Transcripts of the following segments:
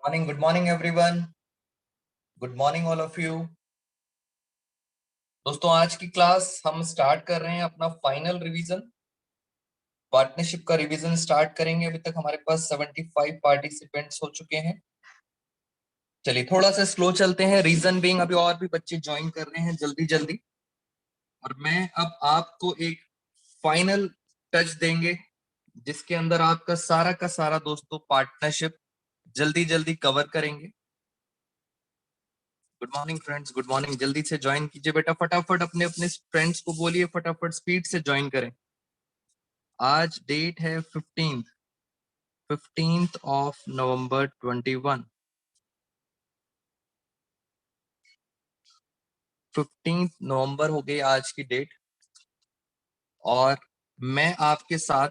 Good morning everyone. Good morning all of you. दोस्तों आज की क्लास हम स्टार्ट कर रहे हैं अपना फाइनल रिवीजन, पार्टनरशिप का रिवीजन स्टार्ट करेंगे। अभी तक हमारे पास 75 पार्टिसिपेंट्स हो चुके हैं। चलिए थोड़ा सा स्लो चलते हैं, रीजन बीइंग अभी और भी बच्चे ज्वाइन कर रहे हैं जल्दी जल्दी, और मैं अब आपको एक फाइनल टच देंगे जिसके अंदर आपका सारा का सारा दोस्तों पार्टनरशिप जल्दी जल्दी कवर करेंगे। Good morning friends, good morning. जल्दी से ज्वाइन कीजिए बेटा, फटाफट अपने अपने फ्रेंड्स को बोलिए फटाफट स्पीड से ज्वाइन करें। आज डेट है 15th ऑफ नवंबर 21। 15 नवंबर हो गई आज की डेट, और मैं आपके साथ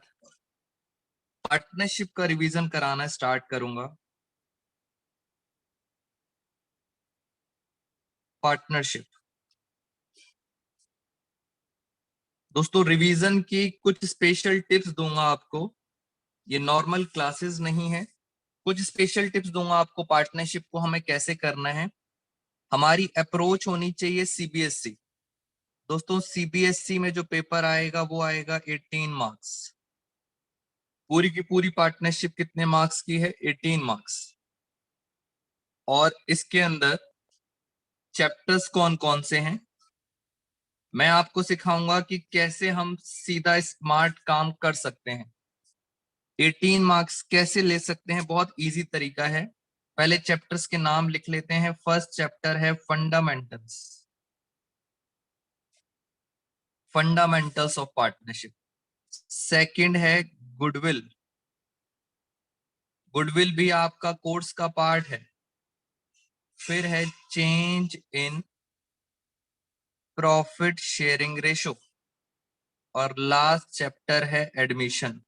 पार्टनरशिप का रिवीजन कराना स्टार्ट करूंगा। पार्टनरशिप दोस्तों, रिवीजन की कुछ स्पेशल टिप्स दूंगा आपको। ये नॉर्मल क्लासेस नहीं है, कुछ स्पेशल टिप्स दूंगा आपको पार्टनरशिप को हमें कैसे करना है। हमारी अप्रोच होनी चाहिए सीबीएसई। दोस्तों सीबीएसई में जो पेपर आएगा वो आएगा 18 मार्क्स। पूरी की पूरी पार्टनरशिप कितने मार्क्स की है? 18 मार्क्स। और इसके अंदर चैप्टर्स कौन कौन से हैं मैं आपको सिखाऊंगा कि कैसे हम सीधा स्मार्ट काम कर सकते हैं। 18 मार्क्स कैसे ले सकते हैं? बहुत इजी तरीका है। पहले चैप्टर्स के नाम लिख लेते हैं। फर्स्ट चैप्टर है fundamentals, fundamentals of partnership. Second है गुडविल, गुडविल भी आपका कोर्स का पार्ट है। फिर है change in profit sharing ratio, और लास्ट चैप्टर है एडमिशन।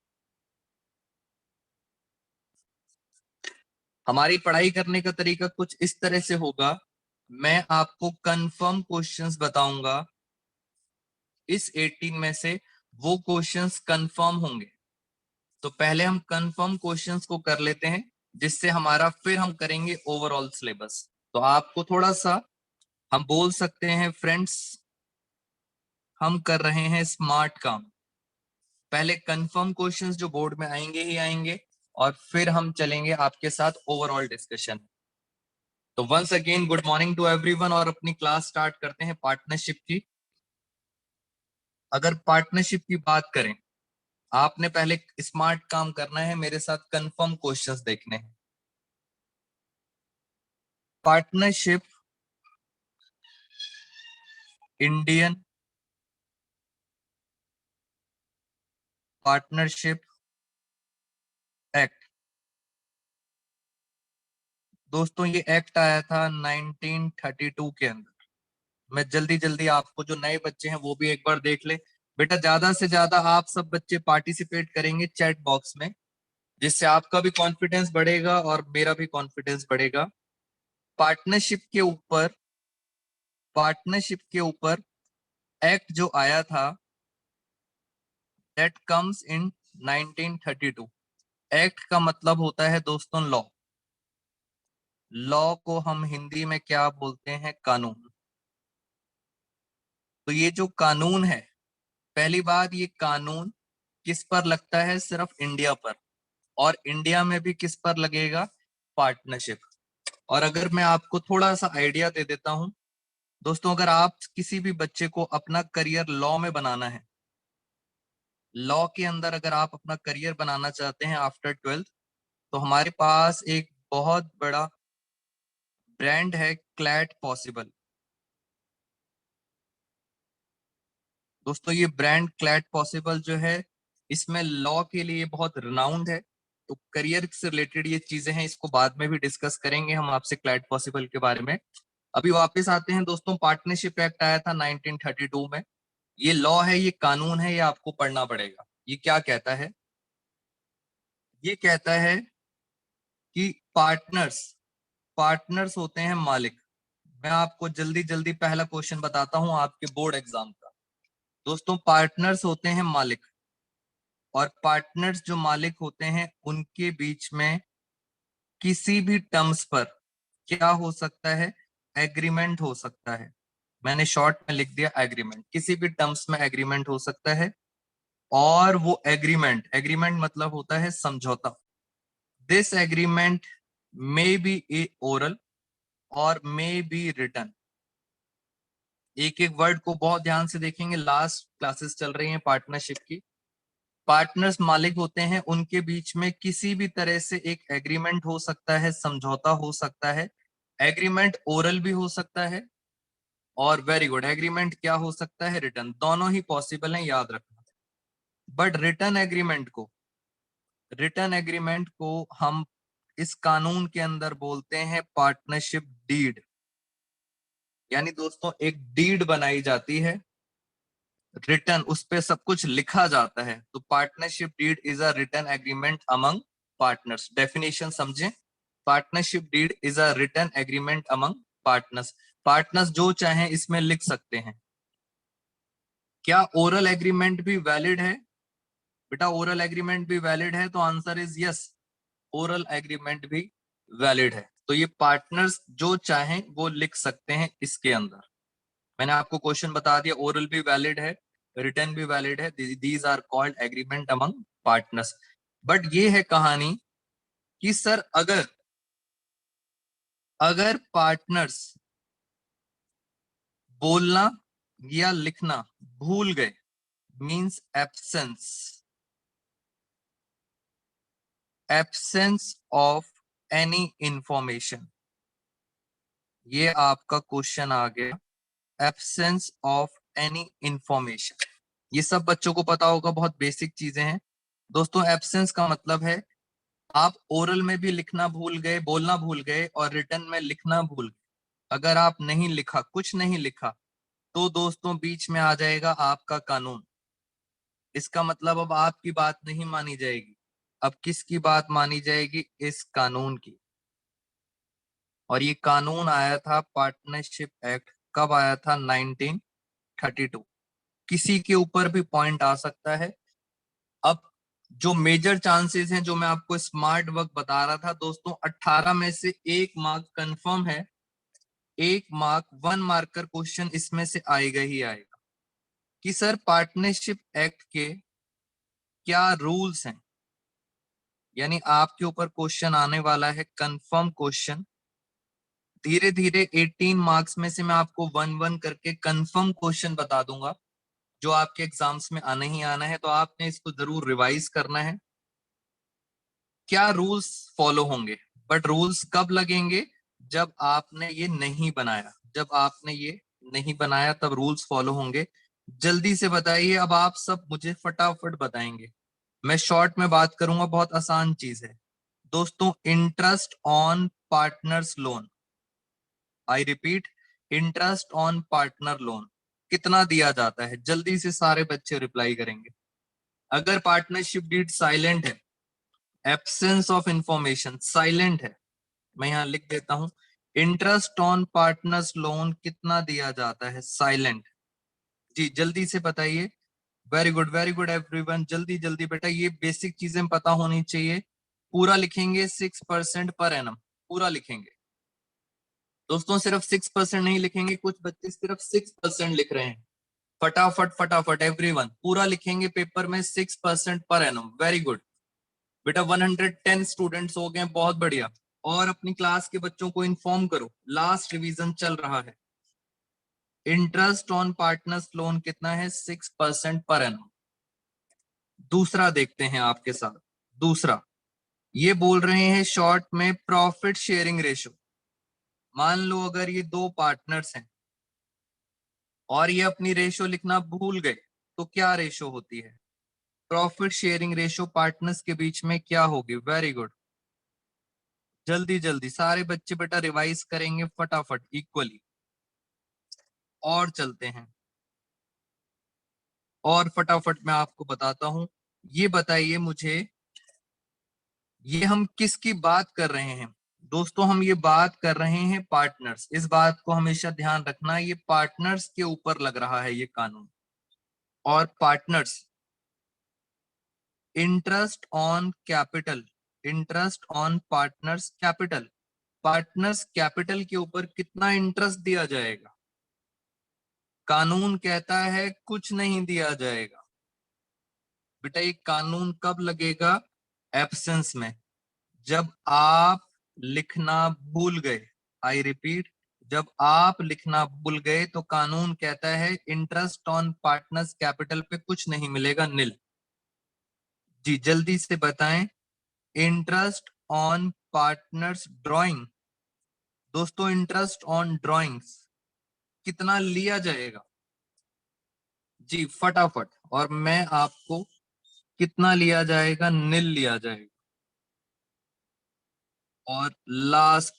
हमारी पढ़ाई करने का तरीका कुछ इस तरह से होगा। मैं आपको कंफर्म क्वेश्चंस बताऊंगा, इस 18 में से वो क्वेश्चंस कंफर्म होंगे। तो पहले हम कंफर्म क्वेश्चंस को कर लेते हैं, जिससे हमारा फिर हम करेंगे ओवरऑल सिलेबस। तो आपको थोड़ा सा हम बोल सकते हैं फ्रेंड्स, हम कर रहे हैं स्मार्ट काम। पहले कंफर्म क्वेश्चंस जो बोर्ड में आएंगे ही आएंगे, और फिर हम चलेंगे आपके साथ ओवरऑल डिस्कशन। तो once again good morning to everyone, और अपनी क्लास स्टार्ट करते हैं पार्टनरशिप की। अगर पार्टनरशिप की बात करें, आपने पहले स्मार्ट काम करना है, मेरे साथ कंफर्म क्वेश्चंस देखने हैं। Partnership Indian partnership act. दोस्तों ये एक्ट आया था 1932 के अंदर। मैं जल्दी जल्दी आपको, जो नए बच्चे हैं वो भी एक बार देख ले। बेटा ज्यादा से ज्यादा आप सब बच्चे पार्टिसिपेट करेंगे चैट बॉक्स में, जिससे आपका भी कॉन्फिडेंस बढ़ेगा और मेरा भी कॉन्फिडेंस बढ़ेगा। पार्टनरशिप के ऊपर, पार्टनरशिप के ऊपर एक्ट जो आया था, दैट कम्स इन 1932। एक्ट का मतलब होता है दोस्तों लॉ। लॉ को हम हिंदी में क्या बोलते हैं? कानून। तो ये जो कानून है, पहली बात, ये कानून किस पर लगता है? सिर्फ इंडिया पर। और इंडिया में भी किस पर लगेगा? पार्टनरशिप। और अगर मैं आपको थोड़ा सा आइडिया दे देता हूं दोस्तों, अगर आप किसी भी बच्चे को अपना करियर लॉ में बनाना है, लॉ के अंदर अगर आप अपना करियर बनाना चाहते हैं आफ्टर 12th, तो हमारे पास एक बहुत बड़ा ब्रांड है, क्लैट पॉसिबल। दोस्तों ये ब्रांड क्लैट पॉसिबल जो है, इसमें लॉ के लिए बहुत रिनाउंड है। तो करियर से रिलेटेड ये चीजें हैं, इसको बाद में भी डिस्कस करेंगे हम आपसे क्लैट पॉसिबल के बारे में। अभी वापस आते हैं दोस्तों, पार्टनरशिप एक्ट आया था 1932 में। ये लॉ है, ये कानून है, ये आपको पढ़ना पड़ेगा। ये क्या कहता है? ये कहता है कि पार्टनर्स, पार्टनर्स होते हैं मालिक। मैं आपको जल्दी जल्दी पहला क्वेश्चन बताता हूं आपके बोर्ड एग्जाम का। दोस्तों पार्टनर्स होते हैं मालिक, और पार्टनर्स जो मालिक होते हैं उनके बीच में किसी भी टर्म्स पर क्या हो सकता है, एग्रीमेंट हो सकता है। मैंने शॉर्ट में लिख दिया एग्रीमेंट, किसी भी टर्म्स में एग्रीमेंट हो सकता है। और वो एग्रीमेंट, एग्रीमेंट मतलब होता है समझौता। This agreement may be A oral और मे बी रिटन। एक एक वर्ड को बहुत ध्यान से देखेंगे, लास्ट क्लासेस चल रही हैं पार्टनरशिप की। पार्टनर्स मालिक होते हैं, उनके बीच में किसी भी तरह से एक एग्रीमेंट हो सकता है, समझौता हो सकता है। एग्रीमेंट ओरल भी हो सकता है और वेरी गुड, एग्रीमेंट क्या हो सकता है, रिटन। दोनों ही पॉसिबल है, याद रखना। बट रिटन एग्रीमेंट को हम इस कानून के अंदर बोलते हैं पार्टनरशिप डीड। यानी दोस्तों एक डीड बनाई जाती है, रिटन उस पे सब कुछ लिखा जाता है। तो partnership deed is a written agreement among partners. Definition समझें, partnership deed is a written agreement among partners. Partners जो चाहें इसमें लिख सकते हैं। क्या ओरल एग्रीमेंट भी वैलिड है? बेटा ओरल एग्रीमेंट भी वैलिड है, तो answer is yes, oral agreement भी वैलिड है। तो ये पार्टनर्स जो चाहें वो लिख सकते हैं इसके अंदर। मैंने आपको क्वेश्चन बता दिया, ओरल भी वैलिड है, रिटर्न भी वैलिड है। These are called agreement among partners. But ये है कहानी कि सर अगर अगर पार्टनर्स बोलना या लिखना भूल गए, means absence of any information. ये आपका क्वेश्चन आ गया, एब्सेंस ऑफ एनी इंफॉर्मेशन। ये सब बच्चों को पता होगा, बहुत बेसिक चीजें हैं दोस्तों। एब्सेंस का मतलब है आप ओरल में भी लिखना भूल गए, बोलना भूल गए, और रिटर्न में लिखना भूल गए। अगर आप नहीं लिखा, कुछ नहीं लिखा, तो दोस्तों बीच में आ जाएगा आपका कानून। इसका मतलब अब आपकी बात नहीं मानी जाएगी, अब किसकी बात मानी जाएगी, इस कानून की। और ये कानून आया था, पार्टनरशिप एक्ट कब आया था, 1932। किसी के ऊपर भी पॉइंट आ सकता है। अब जो मेजर चांसेस हैं, जो मैं आपको स्मार्ट वर्क बता रहा था दोस्तों, 18 में से एक मार्क कंफर्म है, एक मार्क, 1 मार्कर क्वेश्चन इसमें से आएगा ही आएगा कि सर पार्टनरशिप एक्ट के क्या रूल्स हैं। यानी आपके ऊपर क्वेश्चन आने वाला है, कंफर्म क्वेश्चन। धीरे धीरे 18 मार्क्स में से मैं आपको 1-1 करके कंफर्म क्वेश्चन बता दूंगा, जो आपके एग्जाम्स में आना ही आना है। तो आपने इसको जरूर रिवाइज करना है। क्या रूल्स फॉलो होंगे, बट रूल्स कब लगेंगे, जब आपने ये नहीं बनाया। जब आपने ये नहीं बनाया तब रूल्स फॉलो होंगे। जल्दी से बताइए, अब आप सब मुझे फटाफट बताएंगे। मैं शॉर्ट में बात करूंगा, बहुत आसान चीज है दोस्तों। Interest on partners loan, I repeat, interest on partner loan कितना दिया जाता है? जल्दी से सारे बच्चे रिप्लाई करेंगे। अगर पार्टनरशिप डीड साइलेंट है, एब्सेंस ऑफ इंफॉर्मेशन साइलेंट है, मैं यहां लिख देता हूं, इंटरेस्ट ऑन पार्टनर्स लोन कितना दिया जाता है, साइलेंट। जी जल्दी से बताइए। वेरी गुड एवरीवन, जल्दी जल्दी बेटा, ये बेसिक चीजें पता होनी चाहिए। पूरा लिखेंगे 6% पर एनम, पूरा लिखेंगे दोस्तों। सिर्फ 6% नहीं लिखेंगे, कुछ बच्चे सिर्फ 6% लिख रहे हैं। फटाफट फटाफट एवरीवन पूरा लिखेंगे पेपर में, 6% पर एनम। वेरी गुड बेटा, 110 स्टूडेंट्स हो गए, बहुत बढ़िया। और अपनी क्लास के बच्चों को इन्फॉर्म करो, लास्ट रिवीजन चल रहा है। इंटरेस्ट ऑन पार्टनर्स लोन कितना है, 6% पर एनम। दूसरा देखते हैं आपके साथ। दूसरा ये बोल रहे हैं शॉर्ट में प्रॉफिट शेयरिंग रेशो। मान लो अगर ये दो पार्टनर्स हैं और ये अपनी रेशो लिखना भूल गए, तो क्या रेशो होती है, प्रॉफिट शेयरिंग रेशो पार्टनर्स के बीच में क्या होगी? वेरी गुड, जल्दी जल्दी सारे बच्चे बेटा रिवाइज करेंगे फटाफट इक्वली। और चलते हैं, और फटाफट मैं आपको बताता हूं। ये बताइए मुझे, ये हम किसकी बात कर रहे हैं दोस्तों? हम ये बात कर रहे हैं पार्टनर्स। इस बात को हमेशा ध्यान रखना, ये पार्टनर्स के ऊपर लग रहा है ये कानून। और partners interest on capital interest on partners capital, partners capital के ऊपर कितना इंटरेस्ट दिया जाएगा? कानून कहता है कुछ नहीं दिया जाएगा। बेटा ये कानून कब लगेगा? एब्सेंस में, जब आप लिखना भूल गए। आई रिपीट, जब आप लिखना भूल गए तो कानून कहता है इंटरेस्ट ऑन पार्टनर्स कैपिटल पे कुछ नहीं मिलेगा, निल। जी जल्दी से बताएं, इंटरेस्ट ऑन पार्टनर्स ड्राइंग। दोस्तों इंटरेस्ट ऑन ड्राइंग्स कितना लिया जाएगा? जी फटाफट, और मैं आपको कितना लिया जाएगा? निल लिया जाएगा। और लास्ट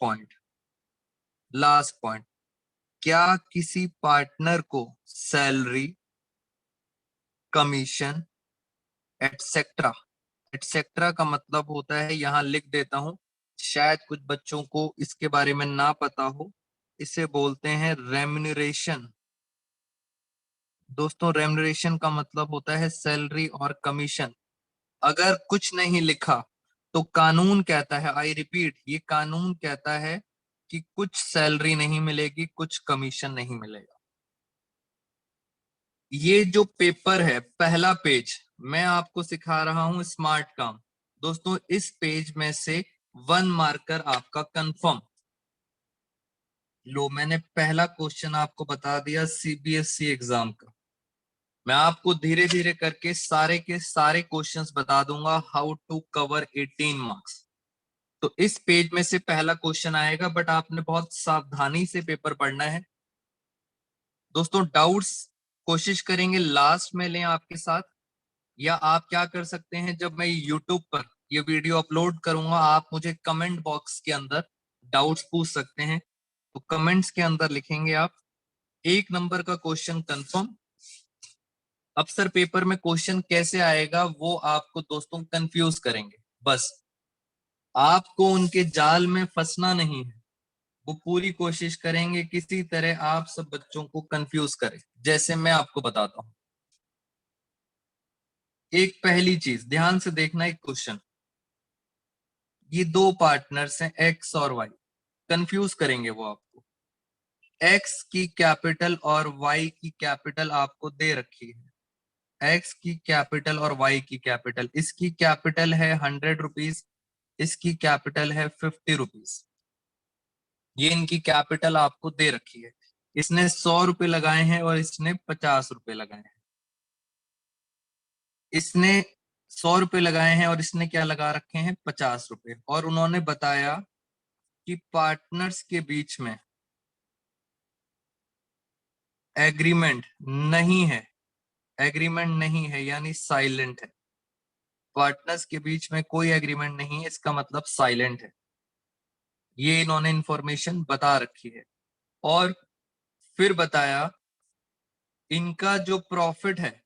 पॉइंट, क्या किसी पार्टनर को सैलरी, कमीशन, एटसेट्रा, एटसेट्रा का मतलब होता है, यहां लिख देता हूं, शायद कुछ बच्चों को इसके बारे में ना पता हो, इसे बोलते हैं रेम्यूनरेशन। दोस्तों रेम्यूनरेशन का मतलब होता है सैलरी और कमीशन। अगर कुछ नहीं लिखा तो कानून कहता है, आई रिपीट, ये कानून कहता है कि कुछ सैलरी नहीं मिलेगी, कुछ कमीशन नहीं मिलेगा। ये जो पेपर है, पहला पेज, मैं आपको सिखा रहा हूं स्मार्ट काम। दोस्तों इस पेज में से 1 मार्कर आपका कंफर्म। लो मैंने पहला क्वेश्चन आपको बता दिया सीबीएसई एग्जाम का। मैं आपको धीरे धीरे करके सारे के सारे क्वेश्चंस बता दूंगा, हाउ टू कवर 18 मार्क्स। तो इस पेज में से पहला क्वेश्चन आएगा, बट आपने बहुत सावधानी से पेपर पढ़ना है। दोस्तों डाउट्स कोशिश करेंगे लास्ट में लें आपके साथ, या आप क्या कर सकते हैं, जब मैं यूट्यूब पर ये वीडियो अपलोड करूंगा आप मुझे कमेंट बॉक्स के अंदर डाउट्स पूछ सकते हैं। तो कमेंट्स के अंदर लिखेंगे आप 1 नंबर का क्वेश्चन कंफर्म। अब सर पेपर में क्वेश्चन कैसे आएगा वो आपको दोस्तों कंफ्यूज करेंगे, बस आपको उनके जाल में फंसना नहीं है। वो पूरी कोशिश करेंगे किसी तरह आप सब बच्चों को कंफ्यूज करें, जैसे मैं आपको बताता हूं। एक पहली चीज ध्यान से देखना, एक क्वेश्चन, ये 2 पार्टनर्स हैं एक्स और वाई, कंफ्यूज करेंगे वो आपको। एक्स की कैपिटल और वाई की कैपिटल आपको दे रखी है, एक्स की कैपिटल और वाई की कैपिटल, इसकी कैपिटल है 100 रुपीज, इसकी कैपिटल है 50 रुपीज। ये इनकी कैपिटल आपको दे रखी है, इसने 100 रुपए लगाए हैं और इसने 50 रुपए लगाए हैं। इसने 100 रुपए लगाए हैं और इसने क्या लगा रखे हैं? 50 रुपए। और उन्होंने बताया कि पार्टनर्स के बीच में एग्रीमेंट नहीं है, एग्रीमेंट नहीं है यानी साइलेंट है। पार्टनर्स के बीच में कोई एग्रीमेंट नहीं है, इसका मतलब साइलेंट है। ये इन्होंने इंफॉर्मेशन बता रखी है। और फिर बताया इनका जो प्रॉफिट है,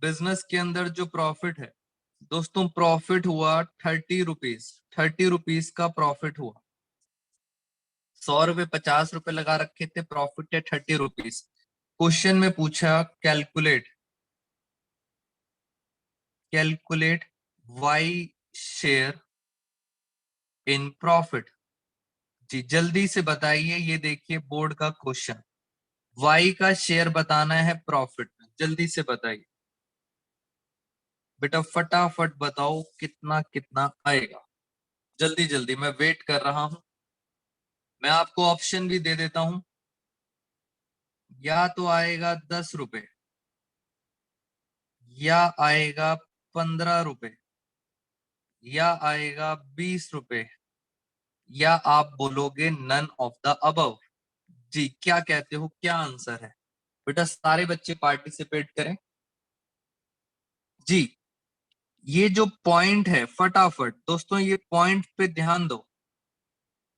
बिजनेस के अंदर जो प्रॉफिट है, दोस्तों प्रॉफिट हुआ 30 रुपीज, 30 रुपीज का प्रॉफिट हुआ। 100 रुपए 50 रुपए लगा रखे थे, प्रॉफिट है 30 रुपीज। क्वेश्चन में पूछा calculate, calculate Y share in profit. जी जल्दी से बताइए, ये देखिए बोर्ड का क्वेश्चन, वाई का शेयर बताना है प्रॉफिट में, जल्दी से बताइए बेटा, फटाफट बताओ कितना कितना आएगा, जल्दी जल्दी, मैं वेट कर रहा हूं। मैं आपको ऑप्शन भी दे देता हूं, या तो आएगा 10 रुपए, या आएगा 15 रुपए, या आएगा 20 रुपए, या आप बोलोगे नन ऑफ द अबव। जी क्या कहते हो, क्या आंसर है? बेटा सारे बच्चे पार्टिसिपेट करें। जी ये जो पॉइंट है, फटाफट दोस्तों ये पॉइंट पे ध्यान दो,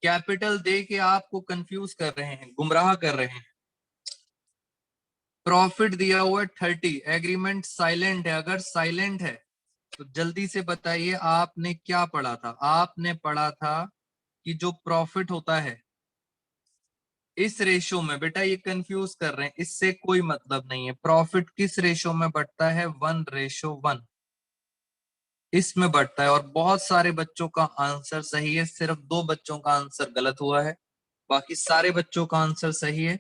कैपिटल दे के आपको कंफ्यूज कर रहे हैं, गुमराह कर रहे हैं। प्रॉफिट दिया हुआ है 30, एग्रीमेंट साइलेंट है। अगर साइलेंट है तो जल्दी से बताइए आपने क्या पढ़ा था? आपने पढ़ा था कि जो प्रॉफिट होता है इस रेशो में, बेटा ये कंफ्यूज कर रहे हैं, इससे कोई मतलब नहीं है। प्रॉफिट किस रेशो में बढ़ता है? 1:1। इसमें बढ़ता है और बहुत सारे बच्चों का आंसर सही है, सिर्फ 2 बच्चों का आंसर गलत हुआ है, बाकी सारे बच्चों का आंसर सही है।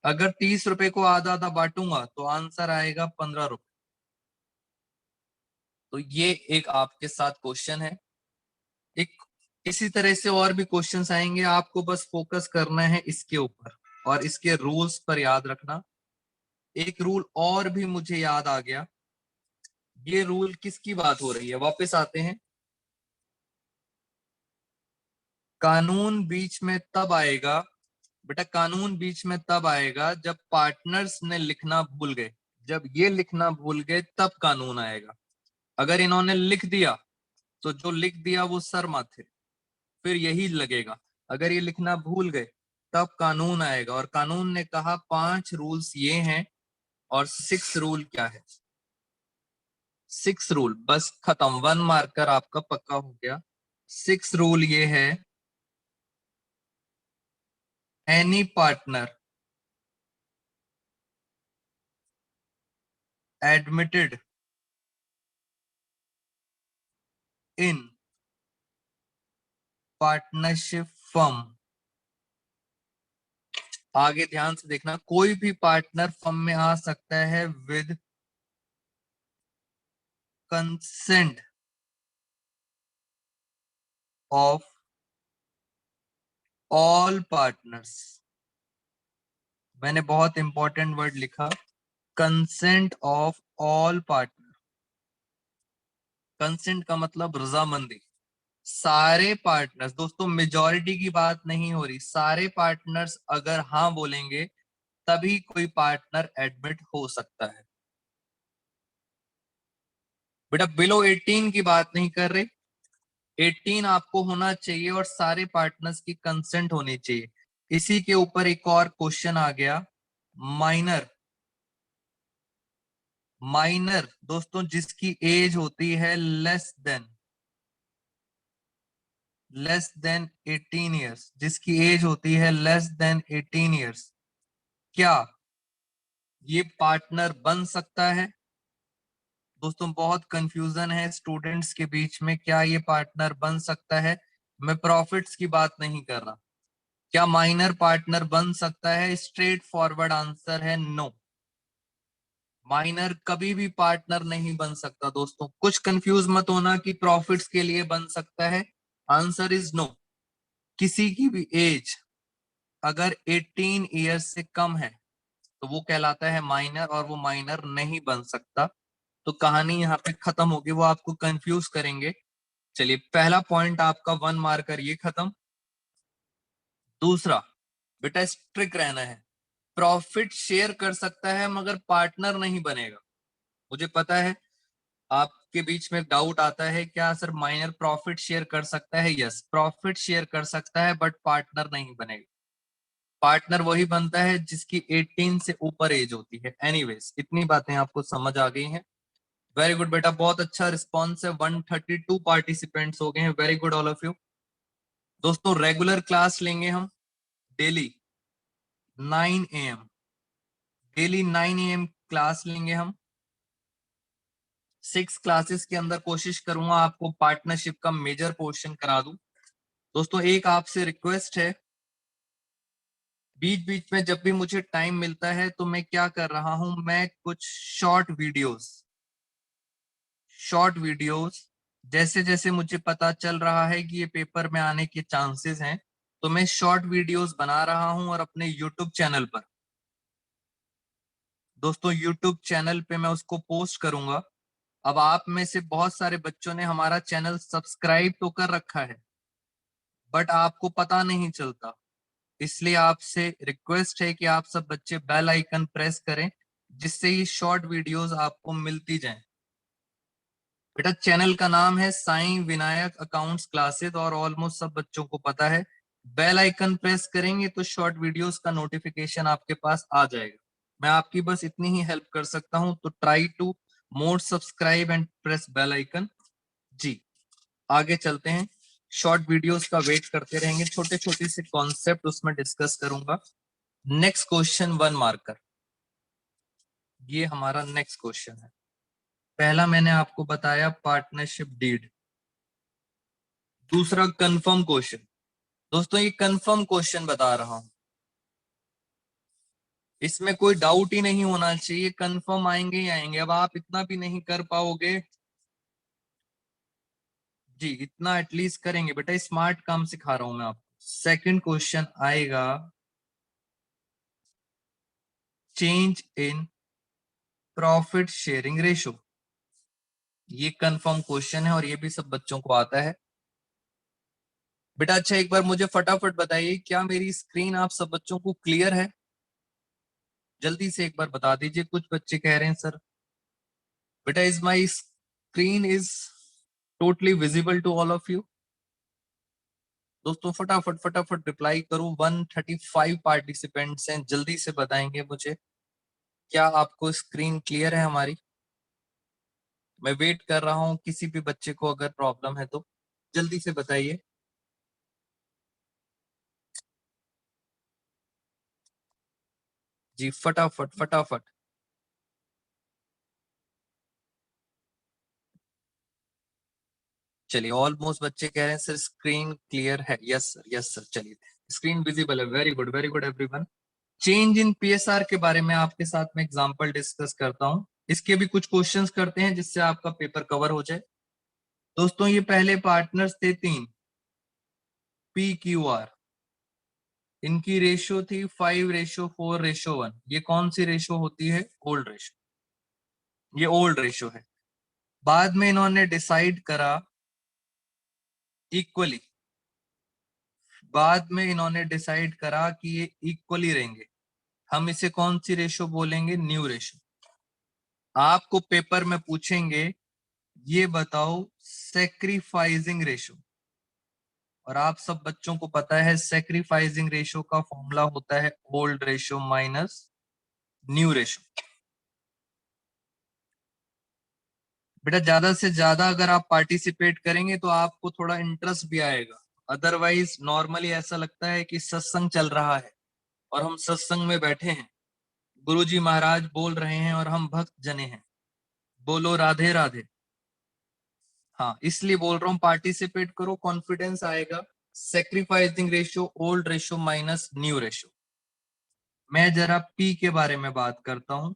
अगर 30 रुपए को आधा आधा बांटूंगा तो आंसर आएगा 15 रुपए। तो ये एक आपके साथ क्वेश्चन है। एक इसी तरह से और भी क्वेश्चंस आएंगे, आपको बस फोकस करना है इसके ऊपर और इसके रूल्स पर याद रखना। एक रूल और भी मुझे याद आ गया, ये रूल किसकी बात हो रही है, वापस आते हैं। कानून बीच में तब आएगा बेटा, कानून बीच में तब आएगा जब पार्टनर्स ने लिखना भूल गए। जब ये लिखना भूल गए तब कानून आएगा। अगर इन्होंने लिख दिया तो जो लिख दिया वो सर माथे, फिर यही लगेगा। अगर ये लिखना भूल गए तब कानून आएगा, और कानून ने कहा 5 रूल्स ये हैं और 6 रूल क्या है। 6 रूल बस खत्म, 1 मार्कर आपका पक्का हो गया। 6 रूल ये है, any partner admitted in partnership firm, आगे ध्यान से देखना, कोई भी पार्टनर फर्म में आ सकता है with consent of all partners. मैंने बहुत इंपॉर्टेंट वर्ड लिखा, consent of all partner. Consent का मतलब रजामंदी। सारे पार्टनर्स, दोस्तों मेजॉरिटी की बात नहीं हो रही, सारे पार्टनर्स अगर हाँ बोलेंगे तभी कोई पार्टनर एडमिट हो सकता है। बेटा बिलो 18 की बात नहीं कर रहे, 18 आपको होना चाहिए और सारे पार्टनर्स की कंसेंट होनी चाहिए। इसी के ऊपर एक और क्वेश्चन आ गया, माइनर। माइनर दोस्तों जिसकी एज होती है लेस देन 18 ईयर्स, जिसकी एज होती है लेस देन 18 ईयर्स, क्या ये पार्टनर बन सकता है। दोस्तों बहुत कंफ्यूजन है स्टूडेंट्स के बीच में, क्या ये पार्टनर बन सकता है। मैं प्रॉफिट्स की बात नहीं कर रहा, क्या माइनर पार्टनर बन सकता है, स्ट्रेट फॉरवर्ड आंसर है नो। माइनर कभी भी पार्टनर नहीं बन सकता। दोस्तों कुछ कंफ्यूज मत होना कि प्रॉफिट्स के लिए बन सकता है, आंसर इज नो। किसी की भी एज अगर 18 ईयर्स से कम है तो वो कहलाता है माइनर, और वो माइनर नहीं बन सकता। तो कहानी यहाँ पे खत्म होगी, वो आपको कंफ्यूज करेंगे। चलिए पहला पॉइंट आपका 1 मार्कर ये खत्म। दूसरा, बेटा स्ट्रिक्ट रहना है, प्रॉफिट शेयर कर सकता है मगर पार्टनर नहीं बनेगा। मुझे पता है आपके बीच में डाउट आता है, क्या सर माइनर प्रॉफिट शेयर कर सकता है। यस, प्रॉफिट शेयर कर सकता है बट पार्टनर नहीं बनेगा। पार्टनर वही बनता है जिसकी 18 से ऊपर एज होती है। एनीवेज इतनी बातें आपको समझ आ गई हैं। वेरी गुड बेटा, बहुत अच्छा रिस्पॉन्स है, 132 पार्टिसिपेंट्स हो गए हैं, very good all of you. दोस्तों रेगुलर क्लास लेंगे हम daily 9 AM, daily 9 AM class लेंगे हम। 6 क्लासेस के अंदर कोशिश करूंगा आपको पार्टनरशिप का मेजर पोर्शन करा दूं। दोस्तों एक आपसे रिक्वेस्ट है, बीच बीच में जब भी मुझे टाइम मिलता है तो मैं क्या कर रहा हूं, मैं कुछ शॉर्ट वीडियोस जैसे जैसे मुझे पता चल रहा है कि ये पेपर में आने के चांसेस हैं, तो मैं शॉर्ट वीडियोस बना रहा हूं और अपने यूट्यूब चैनल पर, दोस्तों यूट्यूब चैनल पे मैं उसको पोस्ट करूंगा। अब आप में से बहुत सारे बच्चों ने हमारा चैनल सब्सक्राइब तो कर रखा है बट आपको पता नहीं चलता, इसलिए आपसे रिक्वेस्ट है कि आप सब बच्चे बेल आइकन प्रेस करें जिससे ये शॉर्ट वीडियोस आपको मिलती जाएं। बेटा चैनल का नाम है साईं विनायक अकाउंट्स क्लासेस और ऑलमोस्ट सब बच्चों को पता है। बेल आइकन प्रेस करेंगे तो शॉर्ट वीडियोस का नोटिफिकेशन आपके पास आ जाएगा। मैं आपकी बस इतनी ही हेल्प कर सकता हूं, तो try to more subscribe and press bell icon. जी आगे चलते हैं, शॉर्ट वीडियोस का वेट करते रहेंगे, छोटे छोटे से कॉन्सेप्ट उसमें डिस्कस करूंगा। नेक्स्ट क्वेश्चन 1 मार्कर, ये हमारा नेक्स्ट क्वेश्चन है। पहला मैंने आपको बताया पार्टनरशिप डीड, दूसरा कंफर्म क्वेश्चन। दोस्तों ये कंफर्म क्वेश्चन बता रहा हूं, इसमें कोई डाउट ही नहीं होना चाहिए, कंफर्म आएंगे ही आएंगे। अब आप इतना भी नहीं कर पाओगे जी, इतना एटलीस्ट करेंगे बेटा, स्मार्ट काम सिखा रहा हूं मैं आपको। सेकंड क्वेश्चन आएगा change in profit sharing ratio, ये कंफर्म क्वेश्चन है और ये भी सब बच्चों को आता है बेटा। अच्छा एक बार मुझे फटाफट बताइए, क्या मेरी स्क्रीन आप सब बच्चों को क्लियर है? जल्दी से एक बार बता दीजिए। कुछ बच्चे कह रहे हैं सर बेटा is my screen is totally visible to all of you. दोस्तों फटाफट फटाफट रिप्लाई करो, 135 पार्टिसिपेंट्स हैं, जल्दी से बताएंगे मुझे क्या आपको स्क्रीन क्लियर है हमारी। मैं वेट कर रहा हूं, किसी भी बच्चे को अगर प्रॉब्लम है तो जल्दी से बताइए। जी फटाफट फटाफट। चलिए ऑलमोस्ट बच्चे कह रहे हैं सर स्क्रीन क्लियर है। Yes sir, yes sir. चलिए स्क्रीन विजिबल है, very good everyone. Change in PSR के बारे में आपके साथ में एग्जांपल डिस्कस करता हूं, इसके भी कुछ क्वेश्चंस करते हैं जिससे आपका पेपर कवर हो जाए। दोस्तों ये पहले पार्टनर्स थे 3, पी क्यू आर, इनकी रेशियो थी 5:4:1। ये कौन सी रेशियो होती है? ओल्ड रेशियो, ये ओल्ड रेशियो है। बाद में इन्होंने डिसाइड करा इक्वली, बाद में इन्होंने डिसाइड करा कि ये इक्वली रहेंगे। हम इसे कौन सी रेशियो बोलेंगे? New ratio. आपको पेपर में पूछेंगे ये बताओ सेक्रीफाइसिंग रेशियो, और आप सब बच्चों को पता है सेक्रीफाइसिंग रेशियो का फॉर्मूला होता है old ratio minus new ratio. बेटा ज्यादा से ज्यादा अगर आप पार्टिसिपेट करेंगे तो आपको थोड़ा इंटरेस्ट भी आएगा, अदरवाइज नॉर्मली ऐसा लगता है कि सत्संग चल रहा है और हम सत्संग में बैठे हैं, गुरुजी महाराज बोल रहे हैं और हम भक्त जने हैं, बोलो राधे राधे। हाँ इसलिए बोल रहा हूँ पार्टिसिपेट करो, कॉन्फिडेंस आएगा। Sacrificing ratio old ratio minus new ratio. मैं जरा पी के बारे में बात करता हूं।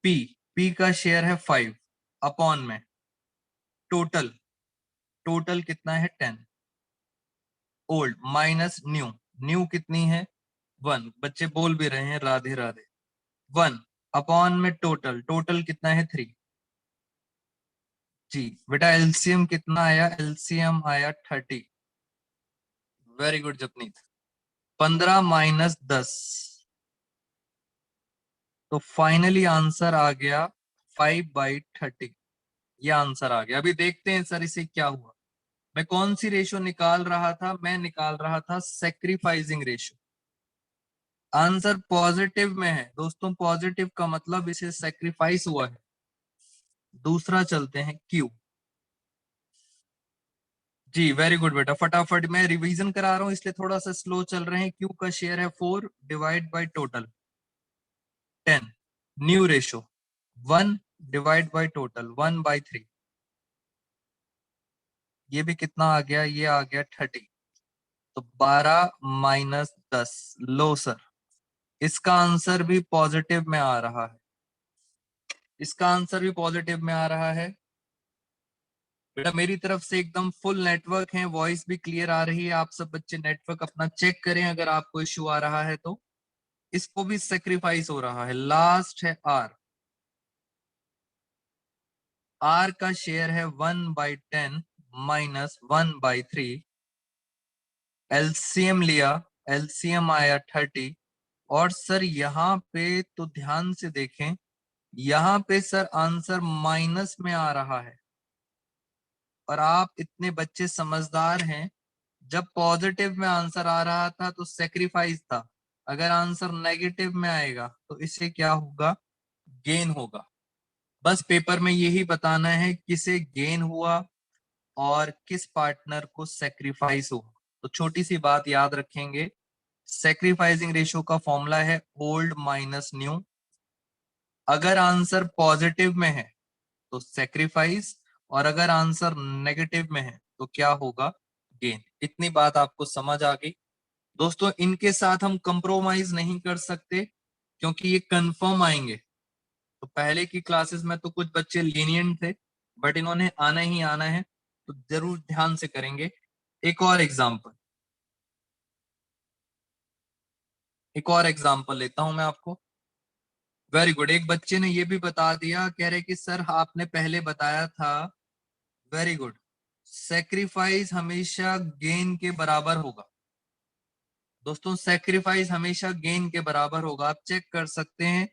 पी, पी का शेयर है 5 अपॉन में टोटल, टोटल कितना है 10, ओल्ड माइनस न्यू, न्यू कितनी है 1, बच्चे बोल भी रहे हैं राधे राधे। 1 अपॉन में टोटल, टोटल कितना है 3। जी बेटा एलसीएम कितना आया? एलसीएम आया 30। Very good जपनीत। 15 माइनस 10, तो फाइनली आंसर आ गया 5/30। ये आंसर आ गया। अभी देखते हैं सर इसे क्या हुआ। मैं कौन सी रेशो निकाल रहा था? मैं निकाल रहा था सेक्रीफाइसिंग रेशो। आंसर पॉजिटिव में है दोस्तों, पॉजिटिव का मतलब इसे सेक्रीफाइस हुआ है। दूसरा चलते हैं क्यू। जी वेरी गुड बेटा, फटाफट मैं रिवीजन करा रहा हूं इसलिए थोड़ा सा स्लो चल रहे हैं। क्यू का शेयर है 4 divide by total 10, new ratio 1 divide by total 1/3। ये भी कितना आ गया? ये आ गया 30। तो 12 माइनस 10, लो सर इसका आंसर भी पॉजिटिव में आ रहा है, इसका आंसर भी पॉजिटिव में आ रहा है। बेटा मेरी तरफ से एकदम फुल नेटवर्क है, वॉइस भी क्लियर आ रही है। आप सब बच्चे नेटवर्क अपना चेक करें, अगर आपको इश्यू आ रहा है तो। इसको भी सेक्रीफाइस हो रहा है। लास्ट है आर, आर का शेयर है 1/10 माइनस 1/3। एलसीएम लिया, एलसीएम आया 30। और सर यहाँ पे तो ध्यान से देखें, यहाँ पे सर आंसर माइनस में आ रहा है। और आप इतने बच्चे समझदार हैं, जब पॉजिटिव में आंसर आ रहा था तो सेक्रीफाइस था, अगर आंसर नेगेटिव में आएगा तो इससे क्या होगा? गेन होगा। बस पेपर में यही बताना है किसे गेन हुआ और किस पार्टनर को सेक्रीफाइस हुआ। तो छोटी सी बात याद रखेंगे, सेक्रीफाइसिंग रेशियो का फॉर्मूला है ओल्ड माइनस न्यू। अगर आंसर पॉजिटिव में है तो सेक्रीफाइस, और अगर आंसर नेगेटिव में है तो क्या होगा, गेन। इतनी बात आपको समझ आ गई दोस्तों। इनके साथ हम कंप्रोमाइज नहीं कर सकते क्योंकि ये कंफर्म आएंगे। तो पहले की क्लासेस में तो कुछ बच्चे लीनियंट थे, बट इन्होंने आना ही आना है, तो जरूर ध्यान से करेंगे। एक और एग्जांपल लेता हूं मैं आपको। वेरी गुड, एक बच्चे ने ये भी बता दिया, कह रहे कि सर आपने पहले बताया था, वेरी गुड, सेक्रीफाइस हमेशा गेन के बराबर होगा। दोस्तों सेक्रीफाइस हमेशा गेन के बराबर होगा, आप चेक कर सकते हैं।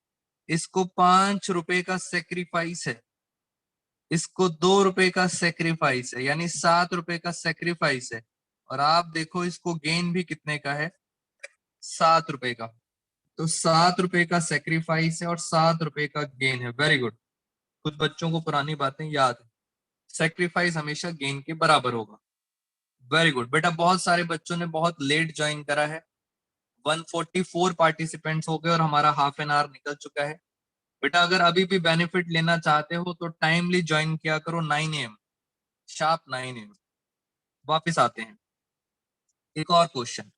इसको 5 रुपए का सेक्रीफाइस है, इसको 2 रुपए का सेक्रीफाइस है, यानी 7 रुपए का सेक्रीफाइस है। और आप देखो इसको गेन भी कितने का है, 7 रुपए का। तो 7 रुपए का सेक्रीफाइस है और 7 रुपए का गेन है। वेरी गुड, कुछ बच्चों को पुरानी बातें याद है। सेक्रीफाइस हमेशा गेन के बराबर होगा। वेरी गुड बेटा, बहुत सारे बच्चों ने बहुत लेट ज्वाइन करा है। 144 पार्टिसिपेंट्स हो गए और हमारा हाफ एन आवर निकल चुका है। बेटा अगर अभी भी बेनिफिट लेना चाहते हो तो टाइमली ज्वाइन किया करो, 9 AM, शार्प 9 AM। वापिस आते हैं, एक और क्वेश्चन।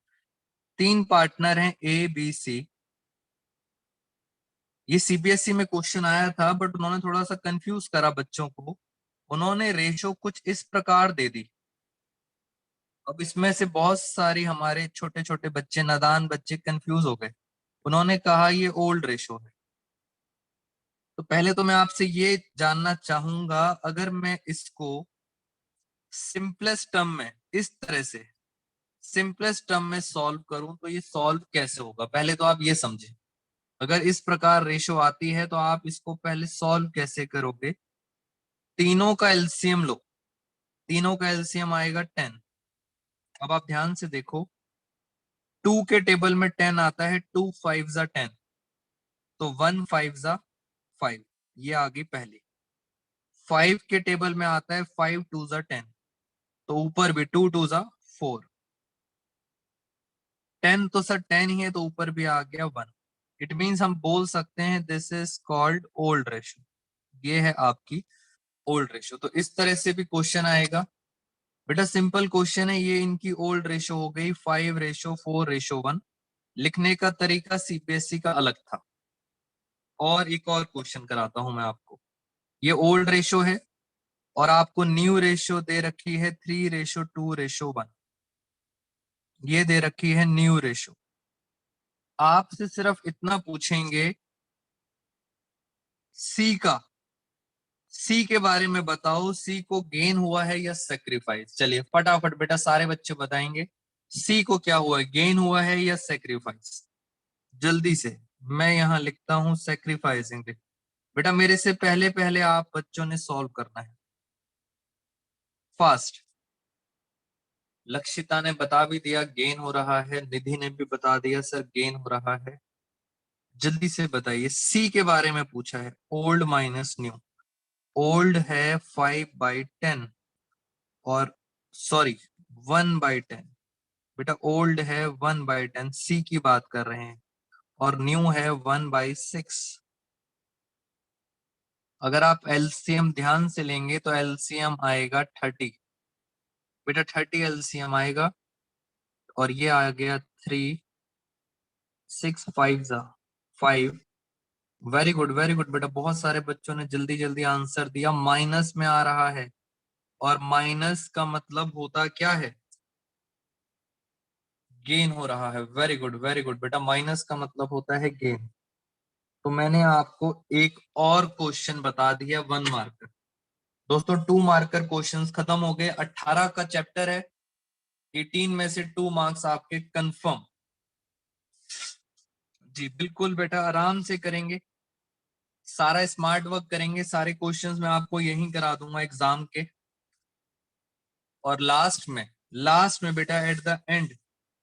3 पार्टनर हैं ए बी सी। ये सीबीएसई में क्वेश्चन आया था, बट उन्होंने थोड़ा सा कंफ्यूज करा बच्चों को। उन्होंने रेशो कुछ इस प्रकार दे दी। अब इसमें से बहुत सारी हमारे छोटे छोटे बच्चे, नादान बच्चे कंफ्यूज हो गए। उन्होंने कहा ये ओल्ड रेशो है। तो पहले तो मैं आपसे ये जानना चाहूंगा, अगर मैं इसको सिंपलेस्ट टर्म में इस तरह से सिंपलेस्ट टर्म में सॉल्व करूं तो ये सॉल्व कैसे होगा, पहले तो आप ये समझे। अगर इस प्रकार रेशो आती है तो आप इसको पहले सॉल्व कैसे करोगे। तीनों का एलसीएम लो, तीनों का एलसीएम आएगा 10। अब आप ध्यान से देखो, 2 के टेबल में 10 आता है, 2 5 जा 10, तो 1 5 जा 5, ये आ गई पहली। 5 के टेबल में आता है 5 2 जा 10, तो ऊपर भी 2 2 जा 4। 10 तो सर 10 ही है, तो ऊपर भी आ गया 1। इट मीन्स हम बोल सकते हैं this is called old ratio. ये है आपकी ओल्ड रेशो। तो इस तरह से भी क्वेश्चन आएगा। बेटा सिंपल क्वेश्चन है ये, इनकी ओल्ड रेशो हो गई 5:4:1। लिखने का तरीका सीबीएसई का अलग था। और एक और क्वेश्चन कराता हूं मैं आपको। ये ओल्ड रेशो है और आपको न्यू रेशो दे रखी है 3:2:1। ये दे रखी है न्यू रेशो। आपसे सिर्फ इतना पूछेंगे, सी का, सी के बारे में बताओ, सी को गेन हुआ है या सेक्रीफाइस। चलिए फटाफट बेटा सारे बच्चे बताएंगे, सी को क्या हुआ है, गेन हुआ है या सेक्रीफाइस। जल्दी से, मैं यहां लिखता हूं सेक्रीफाइसिंग। बेटा मेरे से पहले पहले आप बच्चों ने सॉल्व करना है, फास्ट। लक्षिता ने बता भी दिया गेन हो रहा है, निधि ने भी बता दिया सर गेन हो रहा है। जल्दी से बताइए, सी के बारे में पूछा है, ओल्ड माइनस न्यू। ओल्ड है 5/10 और सॉरी 1/10। बेटा ओल्ड है 1/10, सी की बात कर रहे हैं, और न्यू है 1/6। अगर आप एलसीएम ध्यान से लेंगे तो एलसीएम आएगा 30। बेटा 30 एलसीएम आएगा, और ये आ गया 3 6 5 जा 5। वेरी गुड वेरी गुड बेटा, बहुत सारे बच्चों ने जल्दी जल्दी आंसर दिया। माइनस में आ रहा है, और माइनस का मतलब होता क्या है, गेन हो रहा है। वेरी गुड बेटा, माइनस का मतलब होता है गेन। तो मैंने आपको एक और क्वेश्चन बता दिया 1 मार्कर। दोस्तों 2 मार्कर क्वेश्चंस खत्म हो गए। 18 का चैप्टर है, 18 में से 2 मार्क्स आपके कंफर्म। जी बिल्कुल बेटा, आराम से करेंगे, सारा स्मार्ट वर्क करेंगे, सारे क्वेश्चंस मैं आपको यहीं करा दूंगा एग्जाम के। और लास्ट में बेटा एट द एंड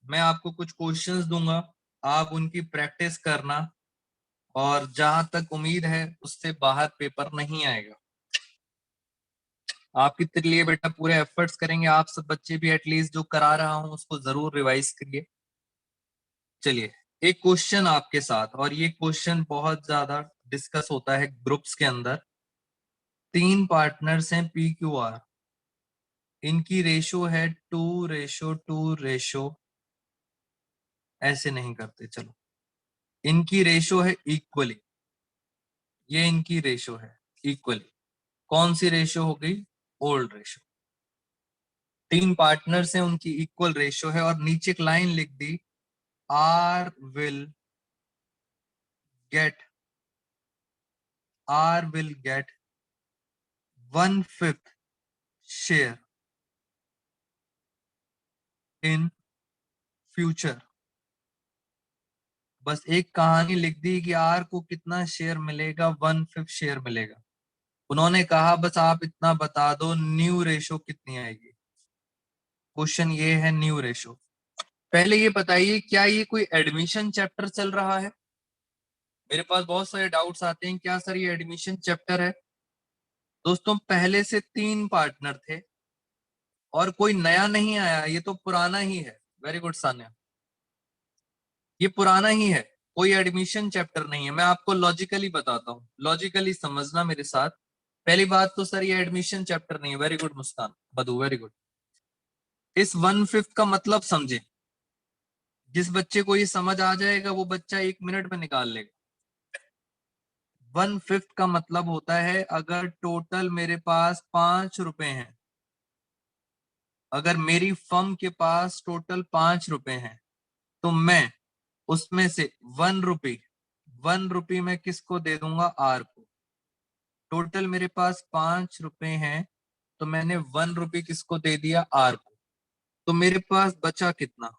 मैं आपको कुछ क्वेश्चंस दूंगा, आप उनकी प्रैक्टिस करना, और जहां तक उम्मीद है उससे बाहर पेपर नहीं आएगा। आपके लिए बेटा पूरे एफर्ट्स करेंगे, आप सब बच्चे भी एटलीस्ट जो करा रहा हूं उसको जरूर रिवाइज करिए। चलिए एक क्वेश्चन आपके साथ, और ये क्वेश्चन बहुत ज्यादा डिस्कस होता है ग्रुप्स के अंदर। तीन पार्टनर्स हैं PQR, इनकी रेशो है 2:2, ऐसे नहीं करते, चलो इनकी रेशो है इक्वली, ये इनकी रेशो है इक्वली। कौन सी रेशो हो गई? Old ratio. तीन पार्टनर्स हैं, उनकी इक्वल रेशो है, और नीचे एक लाइन लिख दी, R will get, R will get 1/5 share in future. बस एक कहानी लिख दी कि आर को कितना शेयर मिलेगा, 1/5 शेयर मिलेगा। उन्होंने कहा बस आप इतना बता दो न्यू रेशो कितनी आएगी। क्वेश्चन ये है न्यू रेशो। पहले ये बताइए क्या ये कोई एडमिशन चैप्टर चल रहा है? मेरे पास बहुत सारे डाउट्स आते हैं, क्या सर ये एडमिशन चैप्टर है? दोस्तों पहले से तीन पार्टनर थे और कोई नया नहीं आया, ये तो पुराना ही है। वेरी गुड सान्या, ये पुराना ही है, कोई एडमिशन चैप्टर नहीं है। मैं आपको लॉजिकली बताता हूँ, लॉजिकली समझना मेरे साथ। पहली बात तो सर ये एडमिशन चैप्टर नहीं है। वेरी गुड मुस्कान, बधू वेरी गुड। इस 1/5 का मतलब समझे, जिस बच्चे को ये समझ आ जाएगा वो बच्चा 1 मिनट में निकाल लेगा। 1/5 का मतलब होता है अगर टोटल मेरे पास 5 रुपए हैं, अगर मेरी फर्म के पास टोटल 5 रुपए हैं, तो मैं उसमें से 1 रुपी, 1 रुपी मैं किसको दे दूंगा? आर को। टोटल मेरे पास 5 रुपए हैं, तो मैंने 1 रुपी किसको दे दिया? आर को। तो मेरे पास बचा कितना?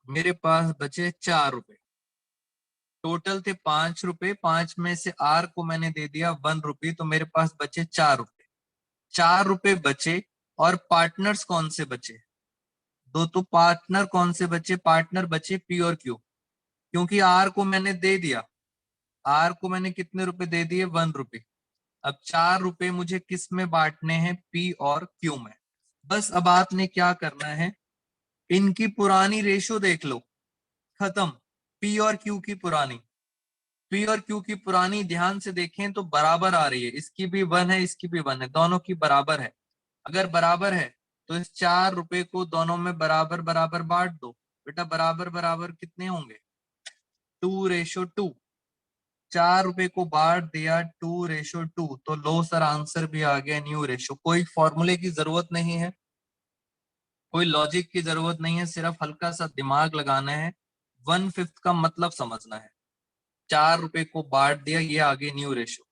मेरे पास बचे 4 रुपए। टोटल थे 5 रुपए, 5 में से आर को मैंने दे दिया 1 रुपी, तो मेरे पास बचे 4 रुपए। 4 रुपए बचे, और पार्टनर्स कौन से बचे? दो तो पार्टनर कौन से बचे? पार्टनर बचे पी और क्यू, क्योंकि आर को मैंने दे दिया। आर को मैंने कितने रुपए दे दिए? 1 रुपी। अब 4 रुपए मुझे किस में बांटने हैं? पी और क्यू में। बस अब आपने क्या करना है, इनकी पुरानी रेशो देख लो, खत्म। पी और क्यू की पुरानी, पी और क्यू की पुरानी ध्यान से देखें तो बराबर आ रही है। इसकी भी 1 है, इसकी भी 1 है, दोनों की बराबर है। अगर बराबर है तो इस 4 रुपए को दोनों में बराबर बराबर बांट दो। बेटा बराबर बराबर कितने होंगे? 2:2। 4 रुपए को बांट दिया 2:2, तो लो सर आंसर भी आ गया न्यू रेशो। कोई फॉर्मूले की जरूरत नहीं है, कोई लॉजिक की जरूरत नहीं है, सिर्फ हल्का सा दिमाग लगाना है, 1/5 का मतलब समझना है। 4 रुपए को बांट दिया, ये आ गई न्यू रेशो।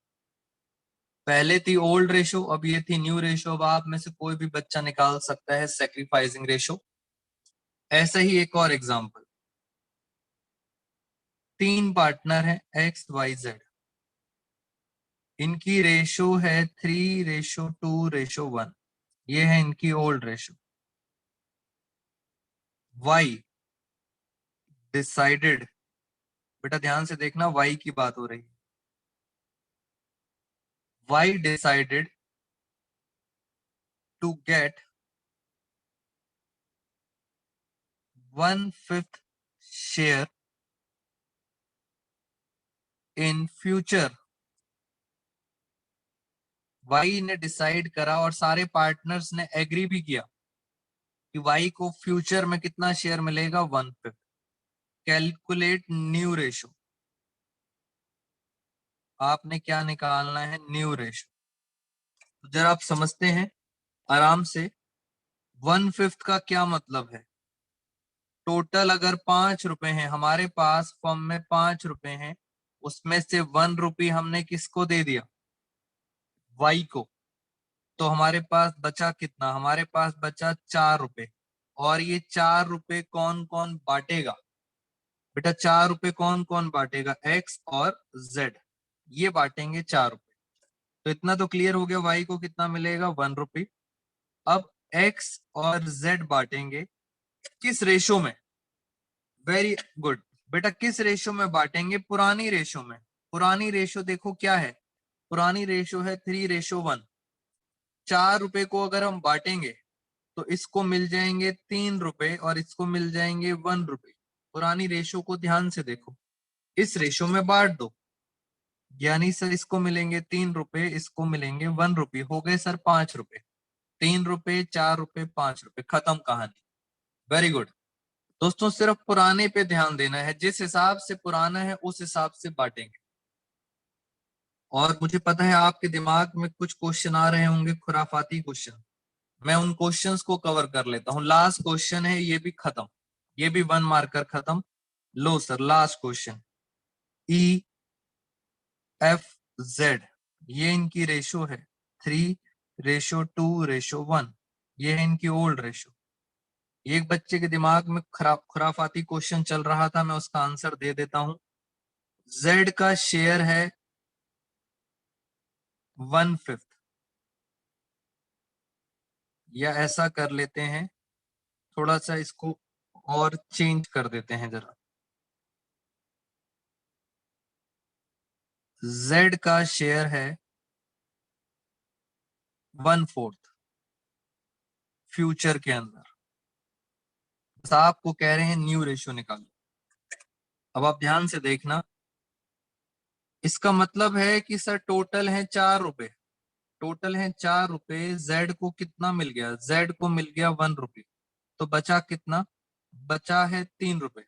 पहले थी ओल्ड रेशो, अब ये थी न्यू रेशो। अब आप में से कोई भी बच्चा निकाल सकता है सेक्रीफाइसिंग रेशो। ऐसा ही एक और एग्जांपल, तीन पार्टनर है XYZ, इनकी रेशो है 3:2:1, ये है इनकी ओल्ड रेशो। Y डिसाइडेड, बेटा ध्यान से देखना, Y की बात हो रही है। Y decided to get 1/5 share in future. Y ने डिसाइड करा और सारे पार्टनर्स ने एग्री भी किया कि वाई को फ्यूचर में कितना शेयर मिलेगा? 1/5। Calculate new ratio. आपने क्या निकालना है? New ratio. तो जरा आप समझते हैं आराम से, 1/5 का क्या मतलब है? टोटल अगर 5 रुपए हैं हमारे पास, फर्म में 5 रुपए हैं, उसमें से 1 रुपी हमने किसको दे दिया? वाई को। तो हमारे पास बचा कितना? हमारे पास बचा 4 रुपए। और ये 4 रुपए कौन कौन बांटेगा? बेटा 4 रुपए कौन कौन बांटेगा? एक्स और जेड, ये बांटेंगे 4 रुपए। तो इतना तो क्लियर हो गया, वाई को कितना मिलेगा? 1 रुपी। अब एक्स और जेड बांटेंगे किस रेशो में? वेरी गुड बेटा, किस रेशो में बांटेंगे? पुरानी रेशो में। पुरानी रेशो देखो क्या है, पुरानी रेशो है 3:1। 4 रुपए को अगर हम बांटेंगे तो इसको मिल जाएंगे 3 रुपए और इसको मिल जाएंगे 1 रुपए। पुरानी रेशो को ध्यान से देखो, इस रेशो में बांट दो। यानी सर इसको मिलेंगे 3 रुपए, इसको मिलेंगे 1 रुपये, हो गए सर 5 रुपए। 3 रुपए, 4 रुपए, 5 रुपए, खत्म कहानी। Very good. दोस्तों सिर्फ पुराने पे ध्यान देना है, जिस हिसाब से पुराना है उस हिसाब से बांटेंगे। और मुझे पता है आपके दिमाग में कुछ क्वेश्चन आ रहे होंगे, खुराफाती क्वेश्चन। मैं उन क्वेश्चंस को कवर कर लेता हूं। लास्ट क्वेश्चन है, ये भी खत्म, ये भी 1 मार्कर खत्म। लो sir last question, E F Z, ये इनकी रेशो है 3:2:1। ये है इनकी ओल्ड रेशो। एक बच्चे के दिमाग में खुराफाती क्वेश्चन चल रहा था, मैं उसका आंसर दे देता हूं। जेड का शेयर है 1/5, या ऐसा कर लेते हैं, थोड़ा सा इसको और चेंज कर देते हैं जरा। जेड का शेयर है 1/4 फ्यूचर के अंदर। बस आपको कह रहे हैं न्यू रेशियो निकालो। अब आप ध्यान से देखना, इसका मतलब है कि सर टोटल है 4 रुपए, टोटल है 4 रुपए। जेड को कितना मिल गया? जेड को मिल गया 1 रुपये, तो बचा कितना? बचा है 3 रुपए।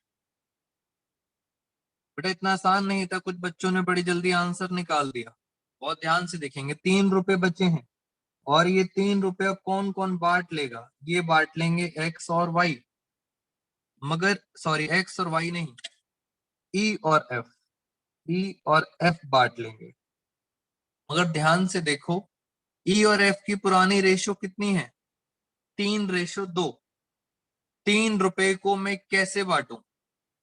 बेटा इतना आसान नहीं था, कुछ बच्चों ने बड़ी जल्दी आंसर निकाल दिया। बहुत ध्यान से देखेंगे, 3 रुपए बचे हैं, और ये 3 रुपए अब कौन कौन बांट लेगा? ये बांट लेंगे एक्स और वाई, मगर सॉरी एक्स और वाई नहीं, ई और एफ, ई और एफ बांट लेंगे। मगर ध्यान से देखो, ई और एफ की पुरानी रेशो कितनी है? 3:2। 3 रुपए को मैं कैसे बांटूं?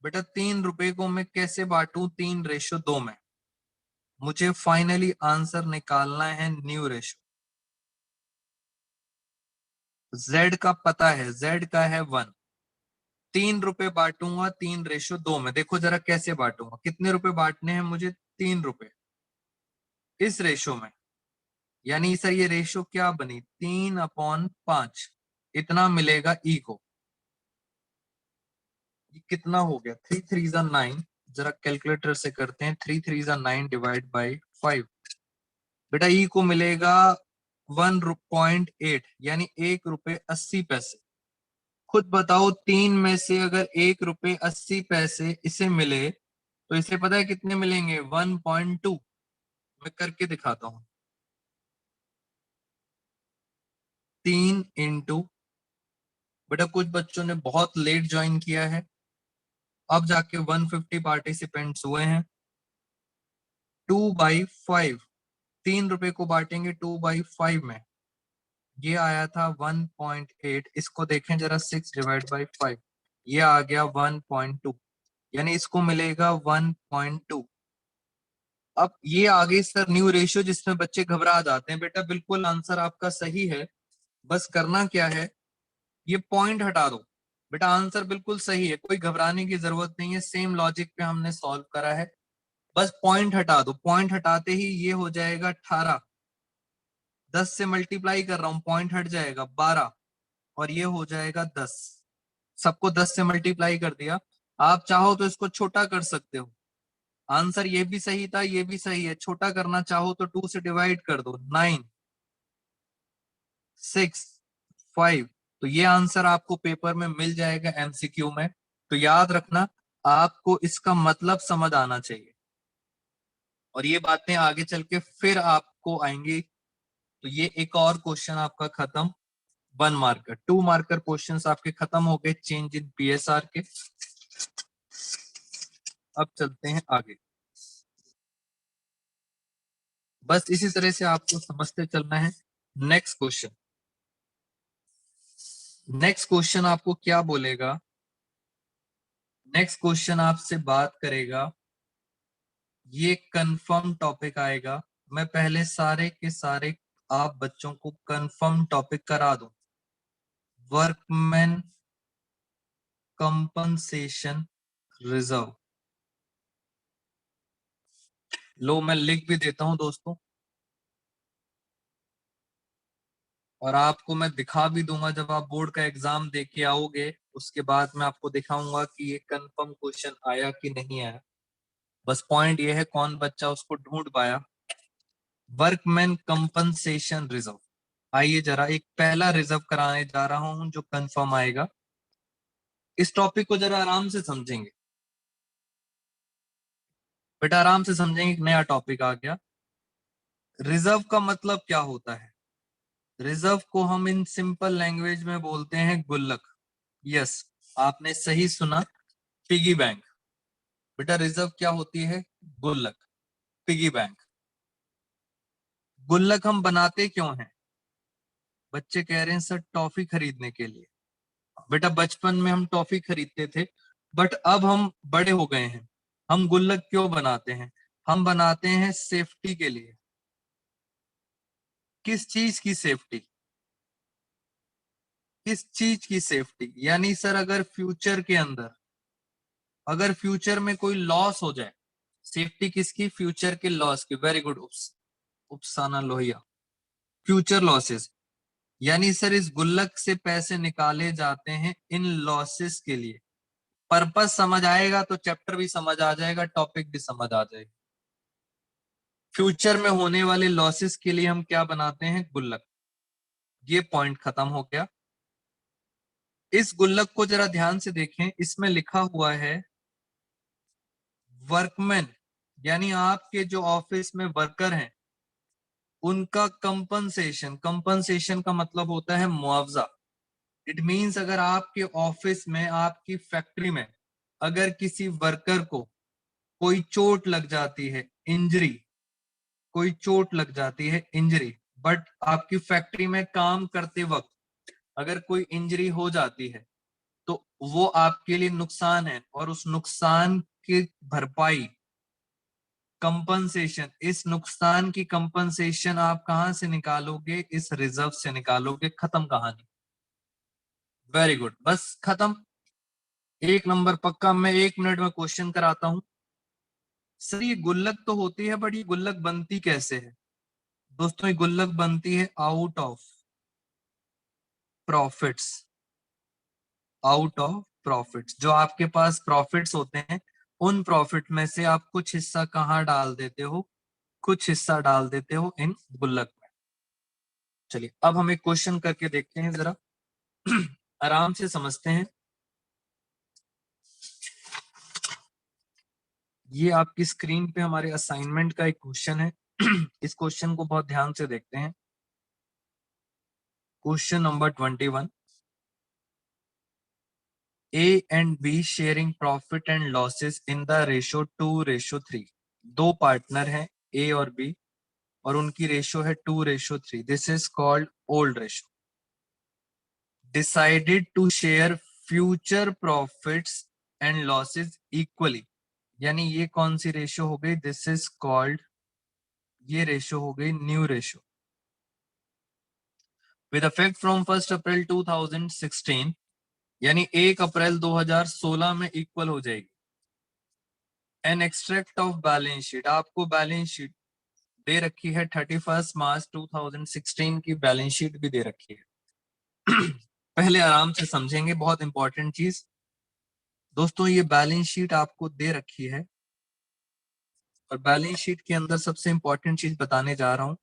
बेटा 3 रुपए को मैं कैसे बांटूं 3:2 में? मुझे फाइनली आंसर निकालना है न्यू रेशो। जेड का पता है, जेड का है 1। 3 रुपए बांटूंगा 3:2 में। देखो जरा कैसे बांटूंगा, कितने रुपए बांटने हैं मुझे? 3 रुपए इस रेशो में। यानी सर ये रेशो क्या बनी? 3/5 इतना मिलेगा ई को। ये कितना हो गया? 3 3 9। जरा कैलकुलेटर से करते हैं, 3 3 9 डिवाइड बाई 5। बेटा ई को मिलेगा 1.8, यानी 1 रुपए 80 पैसे। खुद बताओ, 3 में से अगर 1 रुपए 80 पैसे इसे मिले, तो इसे पता है कितने मिलेंगे? 1.2। मैं करके दिखाता हूं। 3 × बेटा कुछ बच्चों ने बहुत लेट ज्वाइन किया है, अब जाके 150 पार्टिसिपेंट्स हुए हैं। 2/5, 3 रुपए को बांटेंगे 2/5 में, ये आया था 1.8। इसको देखें जरा, 6/5, ये आ गया 1.2, यानी इसको मिलेगा 1.2। अब ये आ गई सर न्यू रेशियो, जिसमें बच्चे घबरा जाते हैं। बेटा बिल्कुल आंसर आपका सही है, बस करना क्या है, ये पॉइंट हटा दो। बेटा आंसर बिल्कुल सही है, कोई घबराने की जरूरत नहीं है, सेम लॉजिक पे हमने सॉल्व करा है। बस पॉइंट हटा दो, पॉइंट हटाते ही ये हो जाएगा 18। 10 से मल्टीप्लाई कर रहा हूं, पॉइंट हट जाएगा 12, और ये हो जाएगा 10। सबको 10 से मल्टीप्लाई कर दिया। आप चाहो तो इसको छोटा कर सकते हो, आंसर ये भी सही था, ये भी सही है। छोटा करना चाहो तो 2 से डिवाइड कर दो, 9 6 5। तो ये आंसर आपको पेपर में मिल जाएगा एमसीक्यू में। तो याद रखना, आपको इसका मतलब समझ आना चाहिए, और ये बातें आगे चल के फिर आपको आएंगी। तो ये एक और क्वेश्चन आपका खत्म, 1 मार्कर। 2 मार्कर क्वेश्चंस आपके खत्म हो गए चेंज इन पीएसआर के। अब चलते हैं आगे। बस इसी तरह से आपको समझते चलना है। नेक्स्ट क्वेश्चन, नेक्स्ट क्वेश्चन आपको क्या बोलेगा? नेक्स्ट क्वेश्चन आपसे बात करेगा, ये कंफर्म टॉपिक आएगा। मैं पहले सारे के सारे आप बच्चों को कंफर्म टॉपिक करा दूं। Workman compensation reserve. लो मैं लिख भी देता हूं दोस्तों, और आपको मैं दिखा भी दूंगा जब आप बोर्ड का एग्जाम दे के आओगे, उसके बाद मैं आपको दिखाऊंगा कि ये कंफर्म क्वेश्चन आया कि नहीं आया। बस पॉइंट ये है कौन बच्चा उसको ढूंढ पाया। Workman compensation reserve. आइए जरा एक पहला रिजर्व कराने जा रहा हूं जो कंफर्म आएगा। इस टॉपिक को जरा आराम से समझेंगे बेटा, आराम से समझेंगे। एक नया टॉपिक आ गया। रिजर्व का मतलब क्या होता है? रिजर्व को हम इन सिंपल लैंग्वेज में बोलते हैं गुल्लक। यस, आपने सही सुना, पिगी बैंक। बेटा रिजर्व क्या होती है? गुल्लक, पिगी बैंक। गुल्लक हम बनाते क्यों हैं? बच्चे कह रहे हैं सर टॉफी खरीदने के लिए। बेटा बचपन में हम टॉफी खरीदते थे, बट अब हम बड़े हो गए हैं। हम गुल्लक क्यों बनाते हैं? हम बनाते हैं सेफ्टी के लिए। किस चीज की सेफ्टी? किस चीज की सेफ्टी? यानी सर अगर फ्यूचर के अंदर, अगर फ्यूचर में कोई लॉस हो जाए, सेफ्टी किसकी? फ्यूचर के लॉस की। Very good Upasana Lohia. Future losses, यानी सर इस गुल्लक से पैसे निकाले जाते हैं इन लॉसेस के लिए। पर्पस समझ आएगा तो चैप्टर भी समझ आ जाएगा, टॉपिक भी समझ आ जाएगा। फ्यूचर में होने वाले लॉसेस के लिए हम क्या बनाते हैं? गुल्लक। ये पॉइंट खत्म हो गया। इस गुल्लक को जरा ध्यान से देखें, इसमें लिखा हुआ है वर्कमैन, यानी आपके जो ऑफिस में वर्कर हैं उनका कंपनसेशन। कंपनसेशन का मतलब होता है मुआवजा। इट मींस अगर आपके ऑफिस में, आपकी फैक्ट्री में अगर किसी वर्कर को कोई चोट लग जाती है, इंजरी, कोई चोट लग जाती है, इंजरी, बट आपकी फैक्ट्री में काम करते वक्त अगर कोई इंजरी हो जाती है तो वो आपके लिए नुकसान है, और उस नुकसान की भरपाई, कंपनसेशन, इस नुकसान की कंपनसेशन आप कहां से निकालोगे? इस रिजर्व से निकालोगे। खत्म कहानी। वेरी गुड, बस खत्म। एक नंबर पक्का। मैं 1 मिनट में क्वेश्चन कराता हूं। सर ये गुल्लक तो होती है, बट ये गुल्लक बनती कैसे है? दोस्तों ये गुल्लक बनती है out of profits. Out of profits, जो आपके पास प्रॉफिट्स होते हैं उन प्रॉफिट में से आप कुछ हिस्सा कहाँ डाल देते हो? कुछ हिस्सा डाल देते हो इन गुल्लक में। चलिए अब हम एक क्वेश्चन करके देखते हैं जरा। आराम से समझते हैं। ये आपकी स्क्रीन पे हमारे असाइनमेंट का एक क्वेश्चन है। इस क्वेश्चन को बहुत ध्यान से देखते हैं। Question number 21। A and B sharing profit and losses in the ratio 2:3। दो पार्टनर हैं A और B और उनकी रेशो है 2:3। This is called old ratio. Decided to share future profits and losses equally, यानी ये कौन सी रेशो हो गई? दिस इज कॉल्ड, ये रेशो हो गई new ratio. With effect from 1 अप्रैल 2016, यानी 1 अप्रैल 2016 में इक्वल हो जाएगी। An extract of balance sheet, आपको बैलेंस शीट दे रखी है 31 मार्च 2016 की बैलेंस शीट भी दे रखी है। पहले आराम से समझेंगे, बहुत इंपॉर्टेंट चीज। दोस्तों ये बैलेंस शीट आपको दे रखी है और बैलेंस शीट के अंदर सबसे इंपॉर्टेंट चीज बताने जा रहा हूं।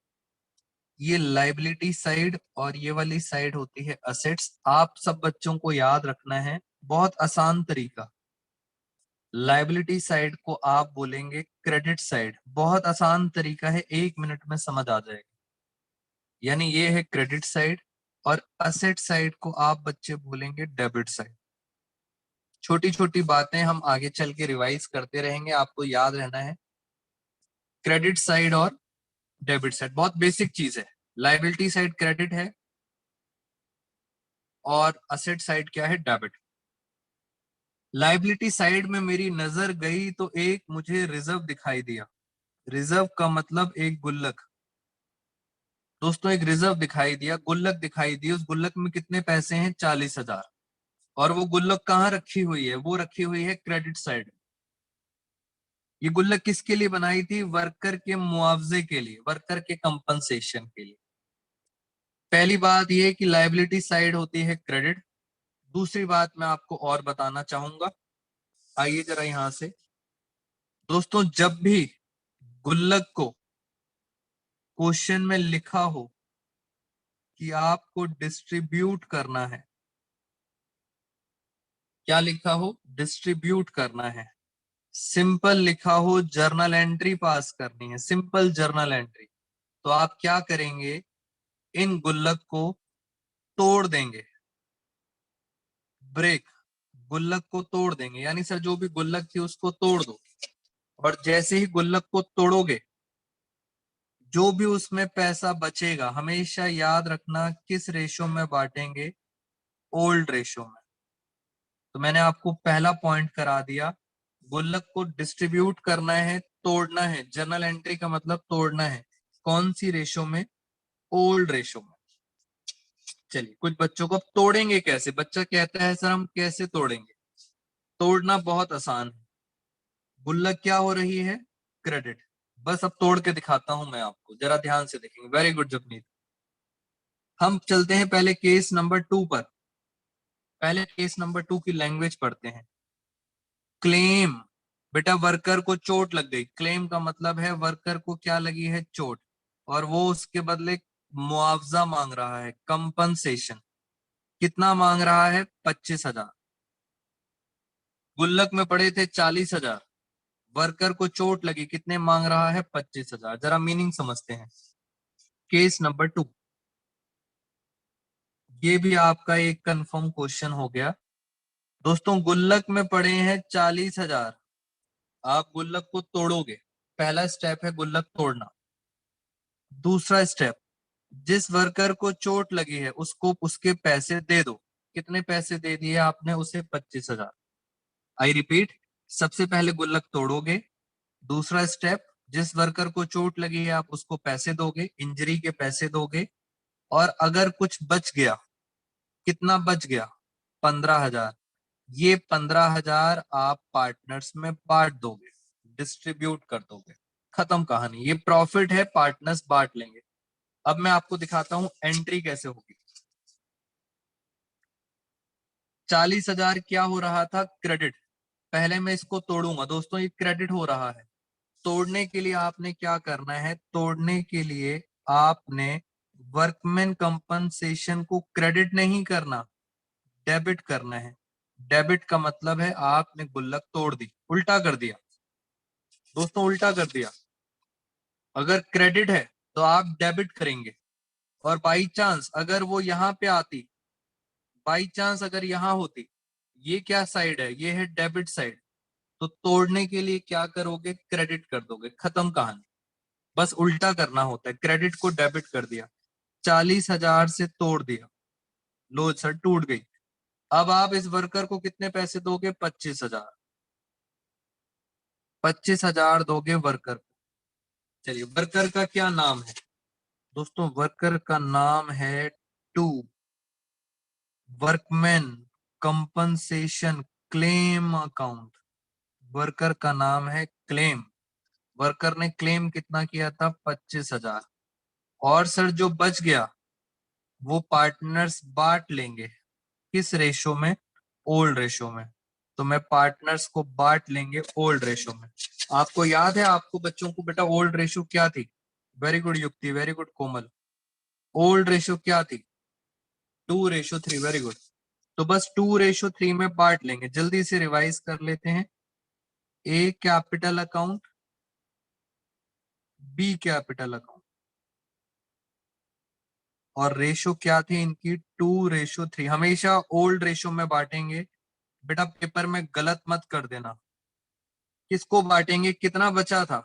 ये लाइबिलिटी साइड और ये वाली साइड होती है असेट्स। आप सब बच्चों को याद रखना है, बहुत आसान तरीका। लाइबिलिटी साइड को आप बोलेंगे क्रेडिट साइड। बहुत आसान तरीका है, 1 मिनट में समझ आ जाएगा। यानी ये है क्रेडिट साइड और असेट साइड को आप बच्चे बोलेंगे डेबिट साइड। छोटी छोटी बातें हम आगे चल के रिवाइज करते रहेंगे, आपको याद रहना है। क्रेडिट साइड और डेबिट साइड बहुत बेसिक चीज है। लाइबिलिटी साइड क्रेडिट है और असेट साइड क्या है? डेबिट। लाइबिलिटी साइड में मेरी नजर गई तो एक मुझे रिजर्व दिखाई दिया। रिजर्व का मतलब एक गुल्लक। दोस्तों एक रिजर्व दिखाई दिया, गुल्लक दिखाई दी। उस गुल्लक में कितने पैसे हैं? 40,000। और वो गुल्लक कहाँ रखी हुई है? वो रखी हुई है क्रेडिट साइड। ये गुल्लक किसके लिए बनाई थी? वर्कर के मुआवजे के लिए, वर्कर के कंपनसेशन के लिए। पहली बात ये कि लायबिलिटी साइड होती है क्रेडिट। दूसरी बात मैं आपको और बताना चाहूंगा, आइए जरा यहां से। दोस्तों जब भी गुल्लक को क्वेश्चन में लिखा हो कि आपको डिस्ट्रीब्यूट करना है, क्या लिखा हो, डिस्ट्रीब्यूट करना है, सिंपल लिखा हो जर्नल एंट्री पास करनी है, सिंपल जर्नल एंट्री, तो आप क्या करेंगे, इन गुल्लक को तोड़ देंगे, ब्रेक, गुल्लक को तोड़ देंगे, यानी सर जो भी गुल्लक थी उसको तोड़ दो, और जैसे ही गुल्लक को तोड़ोगे जो भी उसमें पैसा बचेगा, हमेशा याद रखना किस रेशो में बांटेंगे, ओल्ड रेशो में। तो मैंने आपको पहला पॉइंट करा दिया, गुल्लक को डिस्ट्रीब्यूट करना है, तोड़ना है, जर्नल एंट्री का मतलब तोड़ना है, कौन सी रेशो में, ओल्ड रेशो में। चलिए कुछ बच्चों को, अब तोड़ेंगे कैसे, बच्चा कहता है सर हम कैसे तोड़ेंगे, तोड़ना बहुत आसान है, गुल्लक क्या हो रही है, क्रेडिट, बस अब तोड़ के दिखाता हूं मैं आपको, जरा ध्यान से देखेंगे, वेरी गुड जपनीत। हम चलते हैं पहले केस नंबर 2 पर, पहले केस नंबर 2 की लैंग्वेज पढ़ते हैं। क्लेम, बेटा वर्कर को चोट लग गई, क्लेम का मतलब है वर्कर को क्या लगी है, चोट, और वो उसके बदले मुआवजा मांग रहा है, कंपनसेशन, कितना मांग रहा है, 25,000, गुल्लक में पड़े थे 40,000, वर्कर को चोट लगी, कितने मांग रहा है, 25,000। जरा मीनिंग समझते हैं। केस नंबर 2, ये भी आपका एक कंफर्म क्वेश्चन हो गया। दोस्तों गुल्लक में पड़े हैं 40,000, आप गुल्लक को तोड़ोगे, पहला स्टेप है गुल्लक तोड़ना। दूसरा स्टेप, जिस वर्कर को चोट लगी है उसको उसके पैसे दे दो, कितने पैसे दे दिए आपने उसे, 25,000। आई रिपीट, सबसे पहले गुल्लक तोड़ोगे, दूसरा स्टेप, जिस वर्कर को चोट लगी है आप उसको पैसे दोगे, इंजरी के पैसे दोगे, और अगर कुछ बच गया, कितना बच गया, 15,000, ये 15,000 आप पार्टनर्स में बांट दोगे, डिस्ट्रीब्यूट कर दोगे, खत्म कहानी, ये प्रॉफिट है, पार्टनर्स बांट लेंगे। अब मैं आपको दिखाता हूं एंट्री कैसे होगी। 40,000 क्या हो रहा था, क्रेडिट, पहले मैं इसको तोड़ूंगा, दोस्तों ये क्रेडिट हो रहा है, तोड़ने के लिए आपने क्या करना है, तोड़ने के लिए आपने वर्कमैन कंपनसेशन को क्रेडिट नहीं करना, डेबिट करना है। डेबिट का मतलब है आपने गुल्लक तोड़ दी, उल्टा कर दिया, दोस्तों उल्टा कर दिया, अगर क्रेडिट है तो आप डेबिट करेंगे, और बाई चांस अगर वो यहाँ पे आती, बाई चांस अगर यहाँ होती, ये क्या साइड है, ये है डेबिट साइड, तो तोड़ने के लिए क्या करोगे, क्रेडिट कर दोगे, खत्म कहानी, बस उल्टा करना होता है, क्रेडिट को डेबिट कर दिया, 40,000 से तोड़ दिया, लो सर टूट गई। अब आप इस वर्कर को कितने पैसे दोगे, 25,000, 25,000 दोगे वर्कर को। चलिए वर्कर का क्या नाम है, दोस्तों वर्कर का नाम है to, workman compensation claim account, worker का नाम है क्लेम, वर्कर ने क्लेम कितना किया था, 25,000, और सर जो बच गया वो पार्टनर्स बांट लेंगे, किस रेशो में, ओल्ड रेशो में, तो मैं पार्टनर्स को बांट लेंगे ओल्ड रेशो में। आपको याद है, आपको बच्चों को बेटा ओल्ड रेशो क्या थी, वेरी गुड युक्ति, वेरी गुड कोमल, ओल्ड रेशो क्या थी, 2:3, वेरी गुड, तो बस 2:3 में बांट लेंगे, जल्दी से रिवाइज कर लेते हैं, A capital account, B capital account, और रेशो क्या थी इनकी, 2:3, हमेशा ओल्ड रेशो में बांटेंगे, बेटा पेपर में गलत मत कर देना, किसको बांटेंगे, कितना बचा था,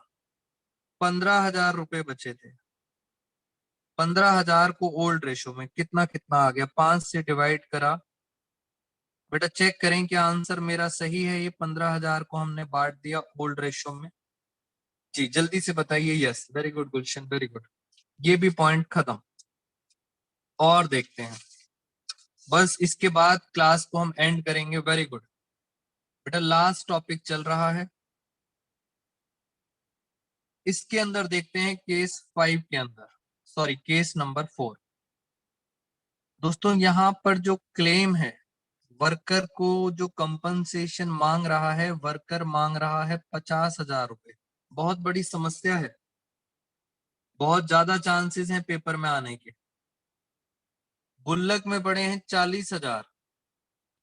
15,000 रुपए बचे थे, 15,000 को ओल्ड रेशो में कितना कितना आ गया, 5 से डिवाइड करा, बेटा चेक करें क्या आंसर मेरा सही है, ये 15,000 को हमने बांट दिया ओल्ड रेशो में, जी जल्दी से बताइए, यस वेरी गुड गुलशन, वेरी गुड, ये भी पॉइंट खत्म। और देखते हैं, बस इसके बाद क्लास को हम एंड करेंगे, वेरी गुड बेटा, लास्ट टॉपिक चल रहा है, इसके अंदर देखते हैं केस 5 के अंदर, सॉरी केस नंबर 4। दोस्तों यहाँ पर जो क्लेम है वर्कर को जो कंपनसेशन मांग रहा है, वर्कर मांग रहा है 50,000 रुपए। बहुत बड़ी समस्या है, बहुत ज्यादा चांसेस हैं पेपर में आने के। गुल्लक में पड़े हैं 40,000,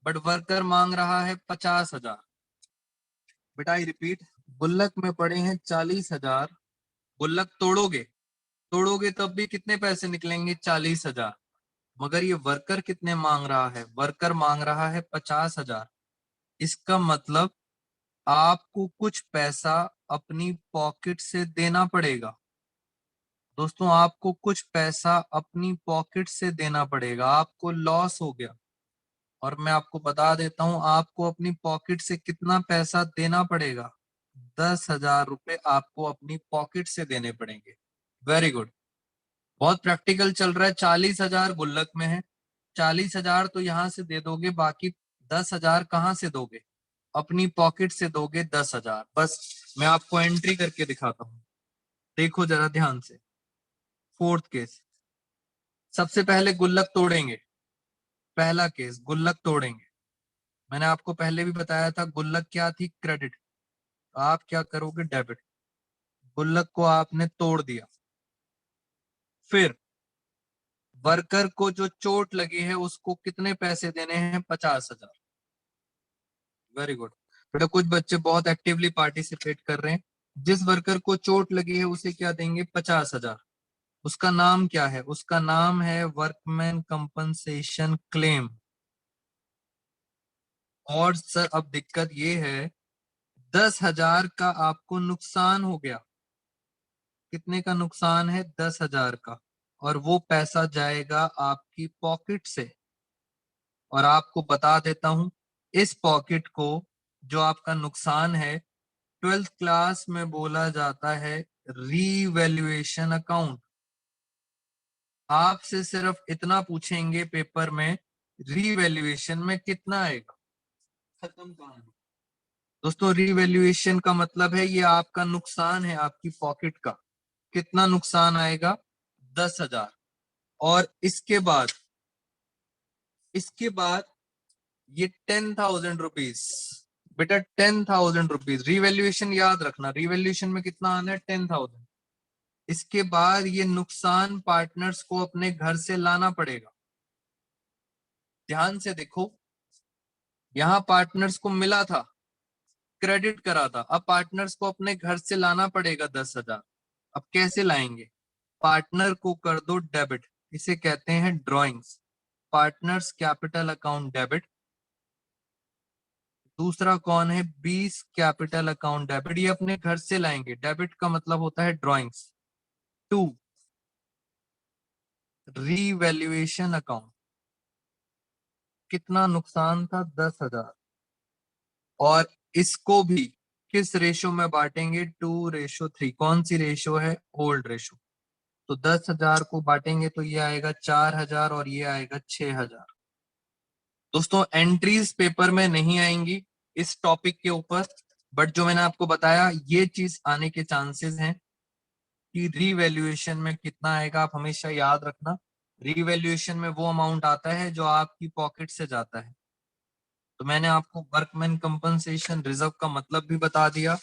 बट वर्कर मांग रहा है 50,000। बेटा आई रिपीट, गुल्लक में पड़े हैं 40,000, गुल्लक तोड़ोगे, तोड़ोगे तब भी कितने पैसे निकलेंगे? 40,000। मगर ये वर्कर कितने मांग रहा है? वर्कर मांग रहा है 50,000। इसका मतलब आपको कुछ पैसा अपनी पॉकेट से देना पड़ेगा। दोस्तों, आपको कुछ पैसा अपनी पॉकेट से देना पड़ेगा, आपको लॉस हो गया। और मैं आपको बता देता हूं, आपको अपनी पॉकेट से कितना पैसा देना पड़ेगा? 10,000 रुपए आपको अपनी पॉकेट से देने पड़ेंगे। वेरी गुड, बहुत प्रैक्टिकल चल रहा है। 40,000 गुल्लक में है, 40,000 तो यहां से दे दोगे, बाकी 10,000 कहां से दोगे? अपनी पॉकेट से दोगे 10,000। बस मैं आपको एंट्री करके दिखाता हूं, देखो जरा ध्यान से। फोर्थ केस, सबसे पहले गुल्लक तोड़ेंगे। पहला केस, गुल्लक तोड़ेंगे। मैंने आपको पहले भी बताया था, गुल्लक क्या थी? क्रेडिट। आप क्या करोगे? डेबिट। गुल्लक को आपने तोड़ दिया। फिर वर्कर को जो चोट लगी है उसको कितने पैसे देने हैं? 50,000। वेरी गुड बेटा, कुछ बच्चे बहुत एक्टिवली पार्टिसिपेट कर रहे हैं। जिस वर्कर को चोट लगी है उसे क्या देंगे? 50,000। उसका नाम क्या है? उसका नाम है वर्कमैन कंपनसेशन क्लेम। और सर अब दिक्कत ये है, 10,000 का आपको नुकसान हो गया। कितने का नुकसान है? 10,000 का। और वो पैसा जाएगा आपकी पॉकेट से। और आपको बता देता हूं, इस पॉकेट को, जो आपका नुकसान है, 12th क्लास में बोला जाता है रीवैल्यूएशन अकाउंट। आपसे सिर्फ इतना पूछेंगे पेपर में, रीवैल्यूएशन में कितना आएगा? खत्म कहानी। दोस्तों, रीवैल्यूएशन का मतलब है ये आपका नुकसान है, आपकी पॉकेट का। कितना नुकसान आएगा? 10,000। और इसके बाद ये 10,000 रुपीज। बेटा 10,000 रुपीज रिवैल्यूएशन याद रखना, रिवैल्यूएशन में कितना आना है? 10,000। इसके बाद ये नुकसान पार्टनर्स को अपने घर से लाना पड़ेगा। ध्यान से देखो, यहां पार्टनर्स को मिला था, क्रेडिट करा था, अब पार्टनर्स को अपने घर से लाना पड़ेगा 10,000। अब कैसे लाएंगे? पार्टनर को कर दो डेबिट, इसे कहते हैं drawings. Partners capital account debit. दूसरा कौन है? 20 कैपिटल अकाउंट डेबिट, ये अपने घर से लाएंगे। डेबिट का मतलब होता है ड्रॉइंग्स। 2 revaluation account. कितना नुकसान था? 10,000। और इसको भी किस रेशो में बांटेंगे? 2:3। कौन सी रेशो है? Old ratio. तो 10,000 को बांटेंगे तो ये आएगा 4,000 और ये आएगा 6,000। दोस्तों, एंट्रीज पेपर में नहीं आएंगी इस टॉपिक के ऊपर, बट जो मैंने आपको बताया ये चीज आने के चांसेस हैं कि रीवैल्यूएशन में कितना आएगा। आप हमेशा याद रखना, रीवैल्यूएशन में वो अमाउंट आता है जो आपकी पॉकेट से जाता है। तो मैंने आपको वर्कमैन कंपनसेशन रिजर्व का मतलब भी बता दिया,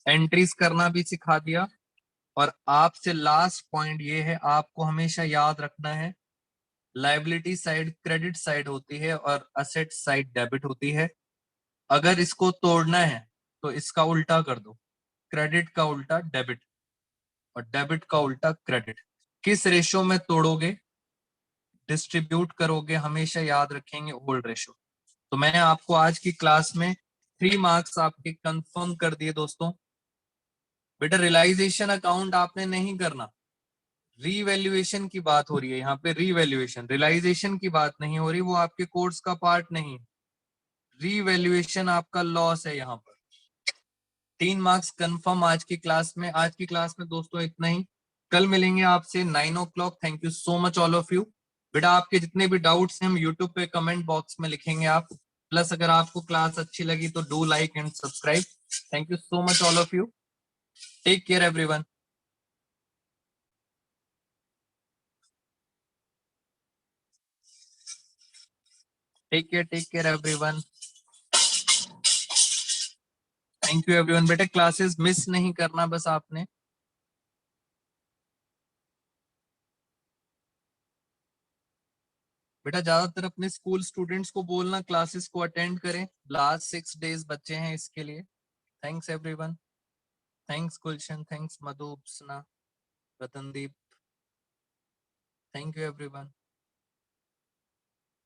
एंट्रीज करना भी सिखा दिया। और आपसे लास्ट पॉइंट ये है, आपको हमेशा याद रखना है, लायबिलिटी साइड क्रेडिट साइड होती है और असेट साइड डेबिट होती है। अगर इसको तोड़ना है तो इसका उल्टा कर दो, क्रेडिट का उल्टा डेबिट और डेबिट का उल्टा क्रेडिट। किस रेशो में तोड़ोगे, डिस्ट्रीब्यूट करोगे, हमेशा याद रखेंगे ओल्ड रेशो। तो मैंने आपको आज की क्लास में 3 मार्क्स आपके कंफर्म कर दिए दोस्तों। बेटा रियलाइजेशन अकाउंट आपने नहीं करना, रीवैल्यूएशन की बात हो रही है यहाँ पे, रीवैल्यूएशन, रियलाइजेशन की बात नहीं हो रही, वो आपके कोर्स का पार्ट नहीं। रीवैल्यूएशन आपका लॉस है यहाँ पर। 3 मार्क्स कंफर्म आज की क्लास में। आज की क्लास में दोस्तों इतना ही, कल मिलेंगे आपसे 9 o'clock। Thank you so much all of you. बेटा आपके जितने भी डाउट्स हैं हम यूट्यूब पे कमेंट बॉक्स में लिखेंगे आप। प्लस अगर आपको क्लास अच्छी लगी तो do like and subscribe. Thank you so much all of you. Take care everyone. Take care everyone. Thank you everyone. बेटा क्लासेस मिस नहीं करना बस आपने। बेटा ज्यादातर अपने स्कूल स्टूडेंट्स को बोलना क्लासेस को अटेंड करें, लास्ट 6 डेज बच्चे हैं इसके लिए। Thanks everyone. Thanks Gulshan, thanks Madhu, Upasana, Ratandeep. Thank you everyone.